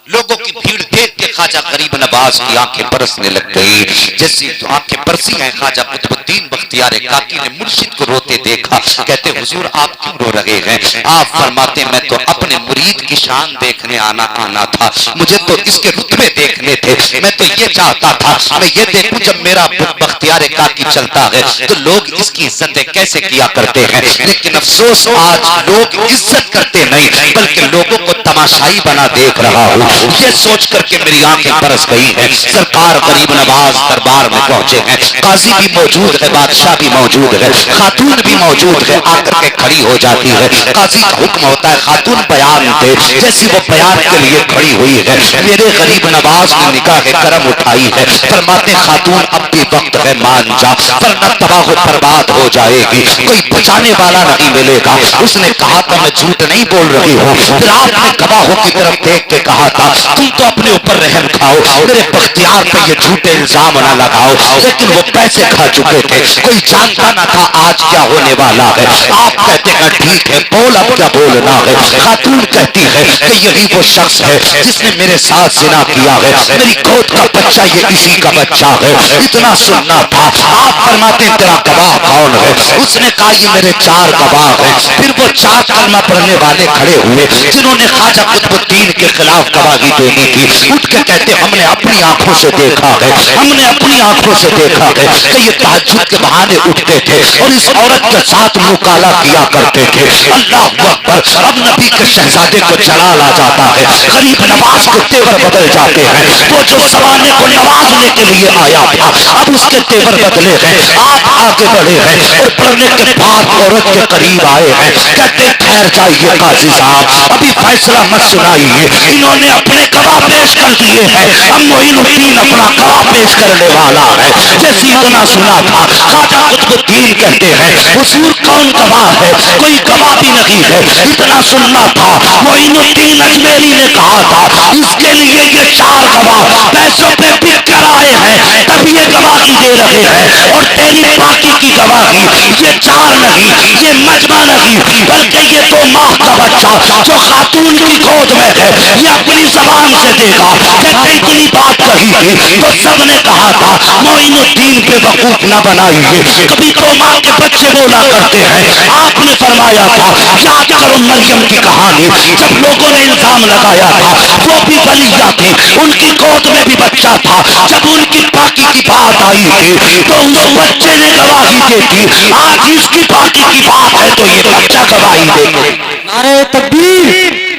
लोगों की भीड़ देख के ख्वाजा गरीब नवाज की आंखें बरसने लग गई। जैसी तो आंखें बरसी हैं, ख्वाजा कुतुबुद्दीन बख्तियार काकी ने मुर्शिद को रोते देखा। कहते हुजूर आप क्यों रो रहे हैं? आप फरमाते मैं तो अपने मुरीद की शान देखने आना था, मुझे तो इसके रुतबे देखने थे। मैं तो ये चाहता था मैं ये देखूं जब मेरा बख्तियार काकी चलता है तो लोग इसकी इज्जत कैसे किया करते हैं। लेकिन अफसोस आज लोग इज्जत करते नहीं बल्कि लोगों को तमाशाई बना देख रहा हूँ। ये सोच करके मेरी आंखें बरस गई हैं। सरकार गरीब नवाज दरबार में पहुंचे हैं, काजी भी मौजूद है, बादशाह भी मौजूद है, खातून भी मौजूद है, आकर के खड़ी हो जाती है। काजी का हुक्म होता है खातून बयान दे। जैसी वो बयान के लिए खड़ी हुई है, मेरे गरीब नवाज ने निगाह करम उठाई है, फरमाते खातून अब भी वक्त है, मान जा वरना तबाह बर्बाद हो जाएगी, कोई बचाने वाला नहीं मिलेगा। उसने कहा था मैं झूठ नहीं बोल रही हूँ। फिर आपने गवाहों की तरफ देख के कहा था तुम तो अपने ऊपर रहम खाओ, मेरे बख्तियार पे ये झूठे इल्जाम ना लगाओ। लेकिन वो पैसे खा चुके थे, कोई जानता ना था आज क्या होने वाला है। आप कहते हैं ठीक है, बोल अब क्या बोलना है। खातून कहती है कि यही वो शख्स है जिसने मेरे साथ जिना किया है, मेरी गोद का बच्चा ये इसी का बच्चा है। इतना सुनना था। आप फरमाते तेरा गवाह कौन है? उसने कहा ये मेरे 4 गवाह हैं। फिर वो 4 कलमा पढ़ने वाले खड़े हुए जिन्होंने ख्वाजा कुतुबुद्दीन के खिलाफ गवाही देनी थी। उठ के कहते हमने अपनी आंखों से देखा है, हमने अपनी आंखों से देखा है कि ये तहज्जुद के बहाने उठते थे और इस औरत के साथ मुकाला किया करते थे। अल्लाह अकबर। अब नबी के शहजादे को जलाल आ जाता है, गरीब नवाज के तेवर बदल जाते हैं। वो जो जमाने को नवाजने के लिए आया था अब उसके तेवर बदले हैं। आप आगे बढ़े हैं और बढ़ने के बाद औरत के करीब आए हैं। कहते ठहर जाइए काजी साहब, अभी फैसला मत सुनाइए, इन्होंने अपने गवाह पेश कर दिए हैं, अब मोइनुद्दीन अपना गवाह पेश करने वाला है। जैसे इतना सुना था ख्वाजा कुतुबुद्दीन कहते हैं हुजूर कौन गवाह है? कोई गवाह भी नहीं है। इतना सुनना था मोइनुद्दीन अजमेरी ने कहा था इसके लिए ये 4 गवाह पैसों पे बिक कर आए हैं तब ये गवाही दे रहे हैं। और तेरी बाकी की गवाही ये 4 नहीं, ये मजमा नहीं, बल्कि ये 2 माह का बच्चा जो खातून की गोद में है ये अपनी जबान से देगा। कहते इतनी बात कही थी तो सबने कहा था मोइनुद्दीन पे वकूफ न बनाइए, कभी 2 माह के बच्चे बोला करते हैं। आपने फरमाया था याद करो मरियम की कहानी, जब लोगों ने इल्जाम लगाया था वो भी बलिया थी, उनकी गोद में भी बच्चा था। जब उनकी पाकी की बात आई थी तो उस बच्चे ने गवाही दी थी। आज इसकी पाकी की बात है तो ये बच्चा गवाही देगा। नारे तकबीर,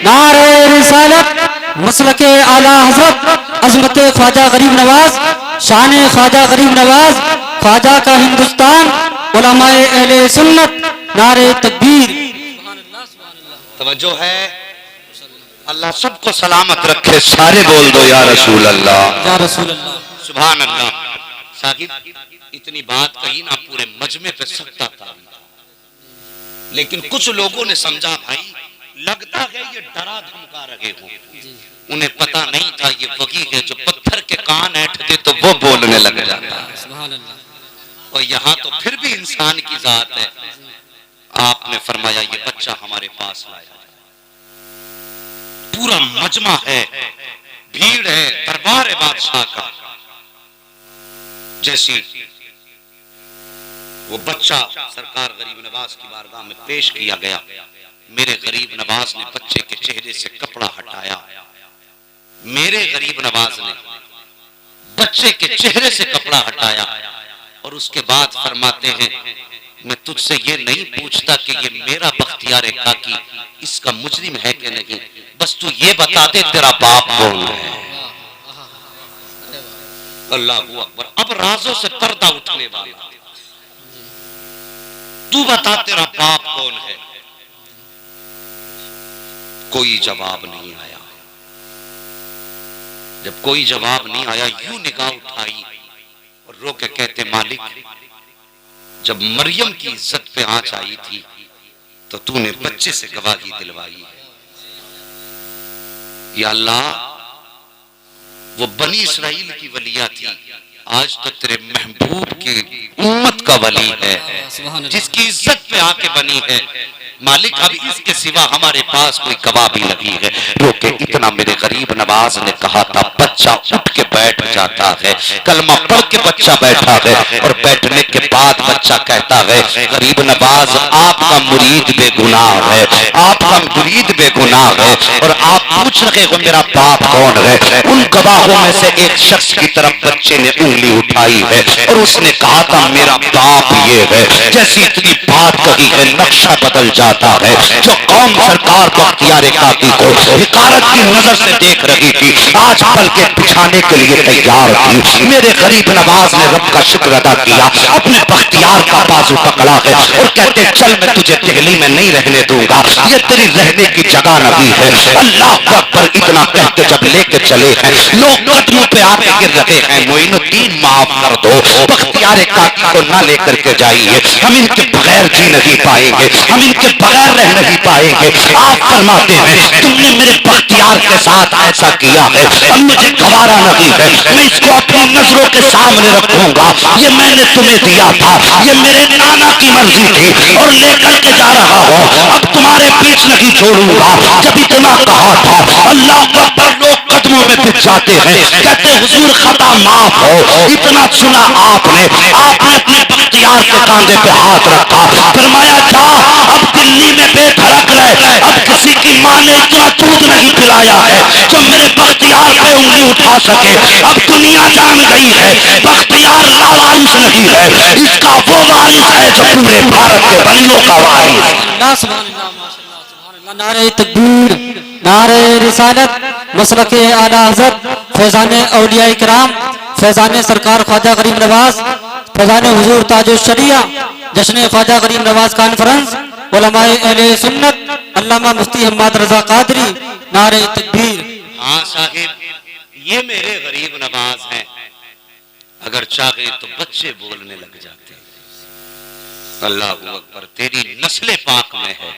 नारे रिसालत, मसलके आला हजरत अजमत ख्वाजा गरीब नवाज, शान ख्वाजा गरीब नवाज, ख्वाजा का हिंदुस्तान, उलमाए अहले सुन्नत, नारे तकबीर। तवज्जो है, अल्लाह सबको सलामत रखे। सारे बोल दो या रसूल अल्लाह, या रसूल अल्लाह, सुभान अल्लाह। साहिब इतनी बात कही ना पूरे मजमे पे सकता था, लेकिन कुछ लोगों ने समझा भाई लगता है ये डरा धमका रहे हो। उन्हें पता नहीं था ये वही है जो पत्थर के कान ऐंठ दे तो वो बोलने लग जाता है। और यहाँ तो फिर भी इंसान की जात है। आपने फरमाया ये बच्चा हमारे पास लाया, पूरा मजमा है, भीड़ है, दरबार है बादशाह का। जैसी वो बच्चा सरकार गरीब नवाज की बारगाह में पेश किया गया, मेरे गरीब नवाज ने बच्चे के चेहरे से कपड़ा हटाया। मेरे गरीब नवाज ने बच्चे के चेहरे से कपड़ा हटाया और उसके बाद फरमाते हैं मैं तुझसे ये नहीं पूछता कि ये मेरा बख्तियार काकी इसका मुजरिम है कि नहीं, बस तू ये बता दे तेरा बाप कौन है। अल्लाह अकबर। अब राजों से पर्दा उठने वाला, तू बता तेरा बाप कौन है। कोई जवाब नहीं आया। जब कोई जवाब नहीं आया यूं निगाह उठाई और रो के कहते मालिक जब मरियम की इज्जत पे आंच आई थी तो तूने बच्चे से गवाही दिलवाई। या अल्लाह वो बनी इसराइल की वलिया थी, आज तो तेरे महबूब की उम्मत का वली है जिसकी इज्जत पे आके बनी है। मालिक अब इसके सिवा हमारे पास कोई गवाह भी नहीं है। रोके इतना मेरे गरीब नवाज ने कहा था बच्चा उठ के बैठ जाता है, कलमा पढ़ के बच्चा बैठा है और बैठने के बाद बच्चा कहता है गरीब नवाज आपका मुरीद बेगुनाह है, आपका मुरीद बेगुनाह है और आप पूछ रहे हो मेरा बाप कौन है। उन गवाहों में से एक शख्स की तरफ बच्चे ने उंगली उठाई है और उसने कहा था मेरा बाप ये है। जैसी इतनी बात कही है नक्शा बदल जा जाता है। जो कौम सरकार बख्तियार काकी को हिकारत की नजर से देख रही थी, आज पल के बिछाने के लिए तैयार थी। मेरे गरीब नवाज ने रब का शुक्र अदा किया, अपने बख्तियार का बाजू पकड़ा है और कहते चल मैं तुझे दिल्ली में नहीं रहने दूंगा, ये तेरी रहने की जगह नहीं है। अल्लाह अकबर इतना कहते जब लेके चले हैं, लोग कदमों पे आके गिर रहे हैं, मोइनुद्दीन माफ कर दो, बख्तियार काकी को ना लेकर के जाइए, हम इनके बगैर जी नहीं पाएंगे, हम इनके बगैर रह नहीं पाएंगे। आप फरमाते हैं तुमने मेरे बख्तियार के साथ ऐसा किया है, अब मुझे गवारा नहीं है, मैं इसको अपनी नजरों के सामने रखूंगा। ये मैंने तुम्हें दिया था, ये मेरे नाना की मर्जी थी और लेकर के जा रहा हूं, अब तुम्हारे बीच नहीं छोड़ूंगा। जब इतना कहा था, अल्लाह अकबर, लोग कदमों में पिट जाते हैं, कहते हुजूर खता माफ हो। इतना सुना आपने अपने बख्तियार के कांधे पे हाथ रखा, फरमाया जा अब दिल्ली में बेधड़क रहे, अब किसी की मां ने इतना दूध नहीं पिलाया है जो मेरे बख्तियार पे उंगली उठा सके। अब दुनिया जान गई है बख्तियार लावारिस नहीं है, इसका वो वारिस है जो पूरे भारत के बलियों का वारिस। नारे तकबीर, नारे रिसालत, मसलके आला हज़रत फैजान औलिया इकराम, फैजान सरकार ख्वाजा गरीब नवाज, फैजान हुजूर ताजुल शरिया, जश्न ख्वाजा गरीब नवाज कॉन्फ्रेंस, उलमाए अहले सुन्नत, अल्लामा मुफ्ती हम्माद रजा कादरी, नारे तकबीर। हाँ साहिब, ये मेरे गरीब नवाज हैं, अगर चाहे तो बच्चे बोलने लग जाते। अल्लाह अकबर, तेरी नस्ल पाक में है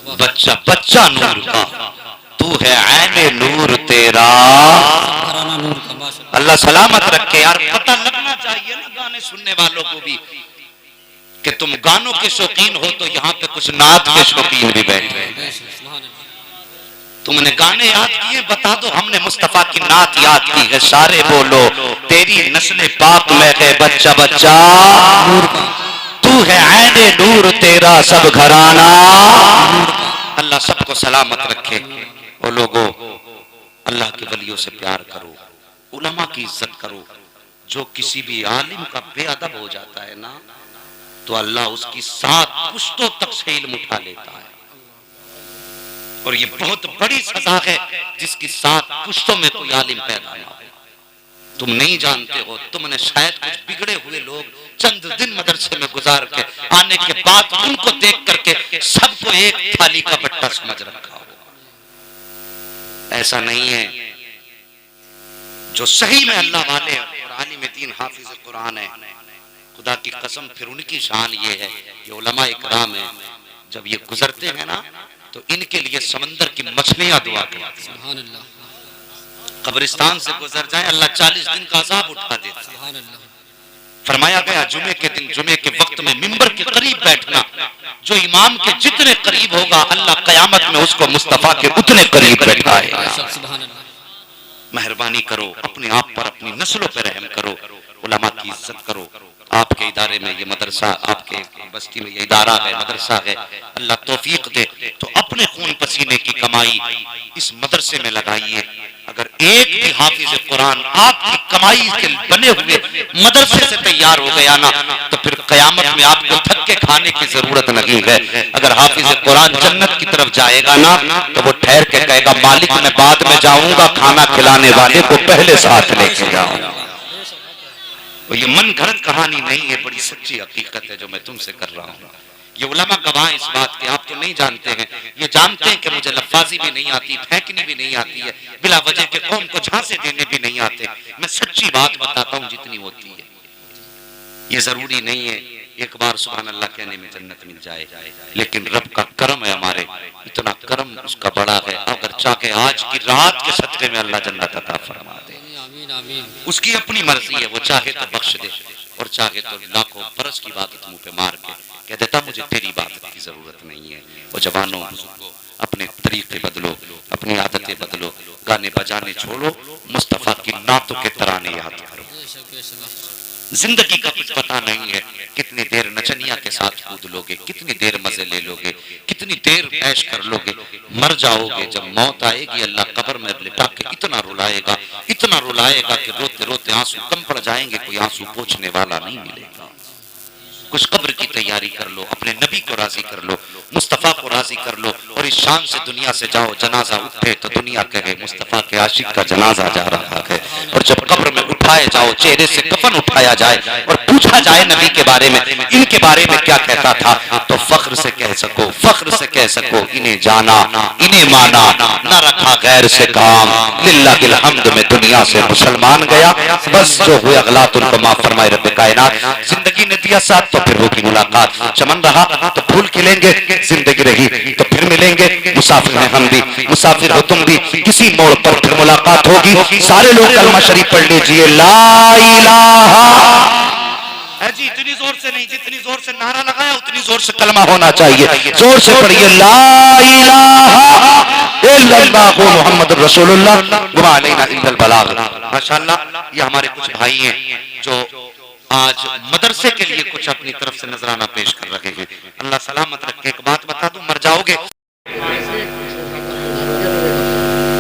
बच्चा बच्चा नूर का, तू है ऐने नूर तेरा। अल्लाह सलामत रखे यार। पता लगना चाहिए ना गाने सुनने वालों को भी कि तुम गानों के शौकीन हो, तो यहाँ पे कुछ नात के शौकीन भी बैठे हैं। तुमने गाने याद किए, बता दो हमने मुस्तफा की नात याद की है। सारे बोलो तेरी नस्ल पाक में है बच्चा बच्चा, तू है ऐने नूर तेरा सब घराना। अल्लाह सबको सलामत रखे। और लोगों, अल्लाह के वलियों से प्यार करो, उलमा की इज्जत करो। जो किसी भी आलिम का बेअदब हो जाता है ना, तो अल्लाह उसकी 7 पुश्तों तक से इल्म उठा लेता है। और ये बहुत बड़ी सजा है जिसकी 7 पुश्तों में कोई आलिम पैदा ना हो। तुम नहीं जानते हो, तुमने शायद कुछ बिगड़े हुए लोग चंद दिन मदरसे में गुजार के आने के बाद उनको देख करके सबको एक थाली का बट्टा समझ रखा हो। ऐसा नहीं है। जो सही में अल्लाह वाले और आलिम दीन हाफिज कुरान है, खुदा की कसम फिर उनकी शान ये है, ये उलमा इकराम है, जब ये गुजरते हैं ना तो इनके लिए समंदर की मछलियां दुआ करती हैं। कब्रिस्तान से गुजर जाए, अल्लाह 40 दिन का अजाब उठा देता है। फरमाया गया जुमे के दिन, जुमे के वक्त में मिंबर के करीब बैठना, जो इमाम के जितने करीब होगा अल्लाह कयामत में उसको मुस्तफा के उतने करीब बैठाएगा। मेहरबानी करो, अपने आप पर, अपनी नस्लों पर रहम करो, उलमा की इज्जत करो। आपके इदारे में ये मदरसा, आपके बस्ती में ये इदारा है, मदरसा है, अल्लाह तौफीक दे तो अपने खून पसीने की कमाई इस मदरसे में लगाइए। अगर एक भी हाफिज कुरान आपकी कमाई के बने हुए मदरसे से तैयार हो गया ना, तो फिर कयामत में आपको थक्के खाने की जरूरत नहीं है। अगर हाफिज कुरान जन्नत की तरफ जाएगा ना, तो वो ठहर के कहेगा मालिक मैं बाद में जाऊंगा, खाना खिलाने वाले को पहले साथ लेके जाऊंगा। ये मन घड़त कहानी नहीं है, बड़ी सच्ची हकीकत है जो मैं तुमसे कर रहा हूँ। ये उलमा गवाह इस बात के, आप तो नहीं जानते हैं, ये जानते हैं कि मुझे लफ्फाजी भी नहीं आती, फेंकनी भी नहीं आती है, बिला वजह के कौम को झांसे देने भी नहीं आते। मैं सच्ची बात बताता हूँ जितनी होती है। ये जरूरी नहीं है एक बार सुभान अल्लाह कहने में जन्नत मिल जाए, लेकिन रब का करम है, हमारे इतना करम उसका बड़ा है। अगर चाहे आज की रात के सदके में अल्लाह जन्नत अता फरमा दे, उसकी अपनी मर्जी है। वो चाहे तो बख्श दे और चाहे तो लाखों बरस की बात मुंह पे मार के कह देता मुझे तेरी बात की जरूरत नहीं है। वो जवानों बुजुर्गों, अपने तरीके बदलो, अपनी आदतें बदलो, गाने बजाने छोड़ो, मुस्तफा की नातों के तराने याद करो। जिंदगी का कुछ पता नहीं है, कितनी देर नचनिया के साथ कूद लोगे, कितनी देर मजे ले लोगे, कितनी देर ऐश कर लोगे, मर जाओगे। जब मौत आएगी अल्लाह कब्र में लिटा के इतना रुलाएगा, इतना रुलाएगा कि रोते रोते आंसू कम पड़ जाएंगे, कोई आंसू पोंछने वाला नहीं मिलेगा। कुछ कब्र की तैयारी कर लो, अपने नबी को राजी कर लो, मुस्तफ़ा को राजी कर लो और इस शान से दुनिया से जाओ। जनाजा उठे तो दुनिया कहे मुस्तफ़ा के आशिक का जनाजा जा रहा है। और जब कब्र में उठाए जाओ, चेहरे से कफन उठाया जाए और पूछा जाए नबी के बारे में, इनके बारे में क्या कहता था, तो फख्र से कह सको, फख्र से कह सको, इन्हें जाना, इन्हें माना, न रखा गैर से काम, लिल्लाहिल हम्द में दुनिया से मुसलमान गया। बस जो हुए अगलात उनको माफ फरमाए रब्बे कायनात। जिंदगी ने दिया साथ तो फिर होगी मुलाकात, चमन रहा तो फूल खिलेंगे, जिंदगी रही तो फिर मिलेंगे। मुसाफिर हैं हम भी, मुसाफिर हो तुम भी, किसी मोड़ पर फिर मुलाकात होगी। सारे लोग कलमा शरीफ पढ़ लीजिए, ला इलाहा जी। इतनी जोर से नहीं, जितनी जोर से नारा लगाया उतनी जोर से कलमा होना चाहिए। जोर से पढ़िए, ला इलाहा इल्लल्लाहु मुहम्मदुर रसूलुल्लाह व अलैना इल्लल बलाग। माशाअल्लाह, ये हमारे कुछ भाई हैं जो आज मदरसे के लिए कुछ अपनी तरफ से नजराना पेश कर रहे हैं। अल्लाह सलामत रखे। एक बात बता दूं, मर जाओगे,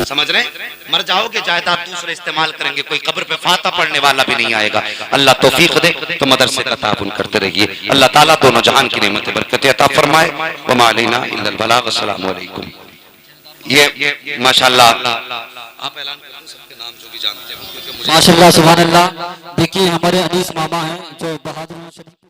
समझ रहे, मर जाओगे, जायदाद दूसरे इस्तेमाल करेंगे, कोई कब्र पे फाता पढ़ने वाला भी नहीं आएगा। अल्लाह तौफीक दे तो मदरसे का ताबुन करते रहिए। अल्लाह ताला दोनों जहान की नेमत बरकत अता फरमाए। व मा अलैना इल्लल बलाग। अस्सलामु अलैकुम। ये माशाअल्लाह, आप ऐलान कर दो सबके नाम जो भी जानते हो, क्योंकि मुझे माशाअल्लाह सुभान अल्लाह। देखिए हमारे अनीस मामा हैं जो बहादुर शरीफ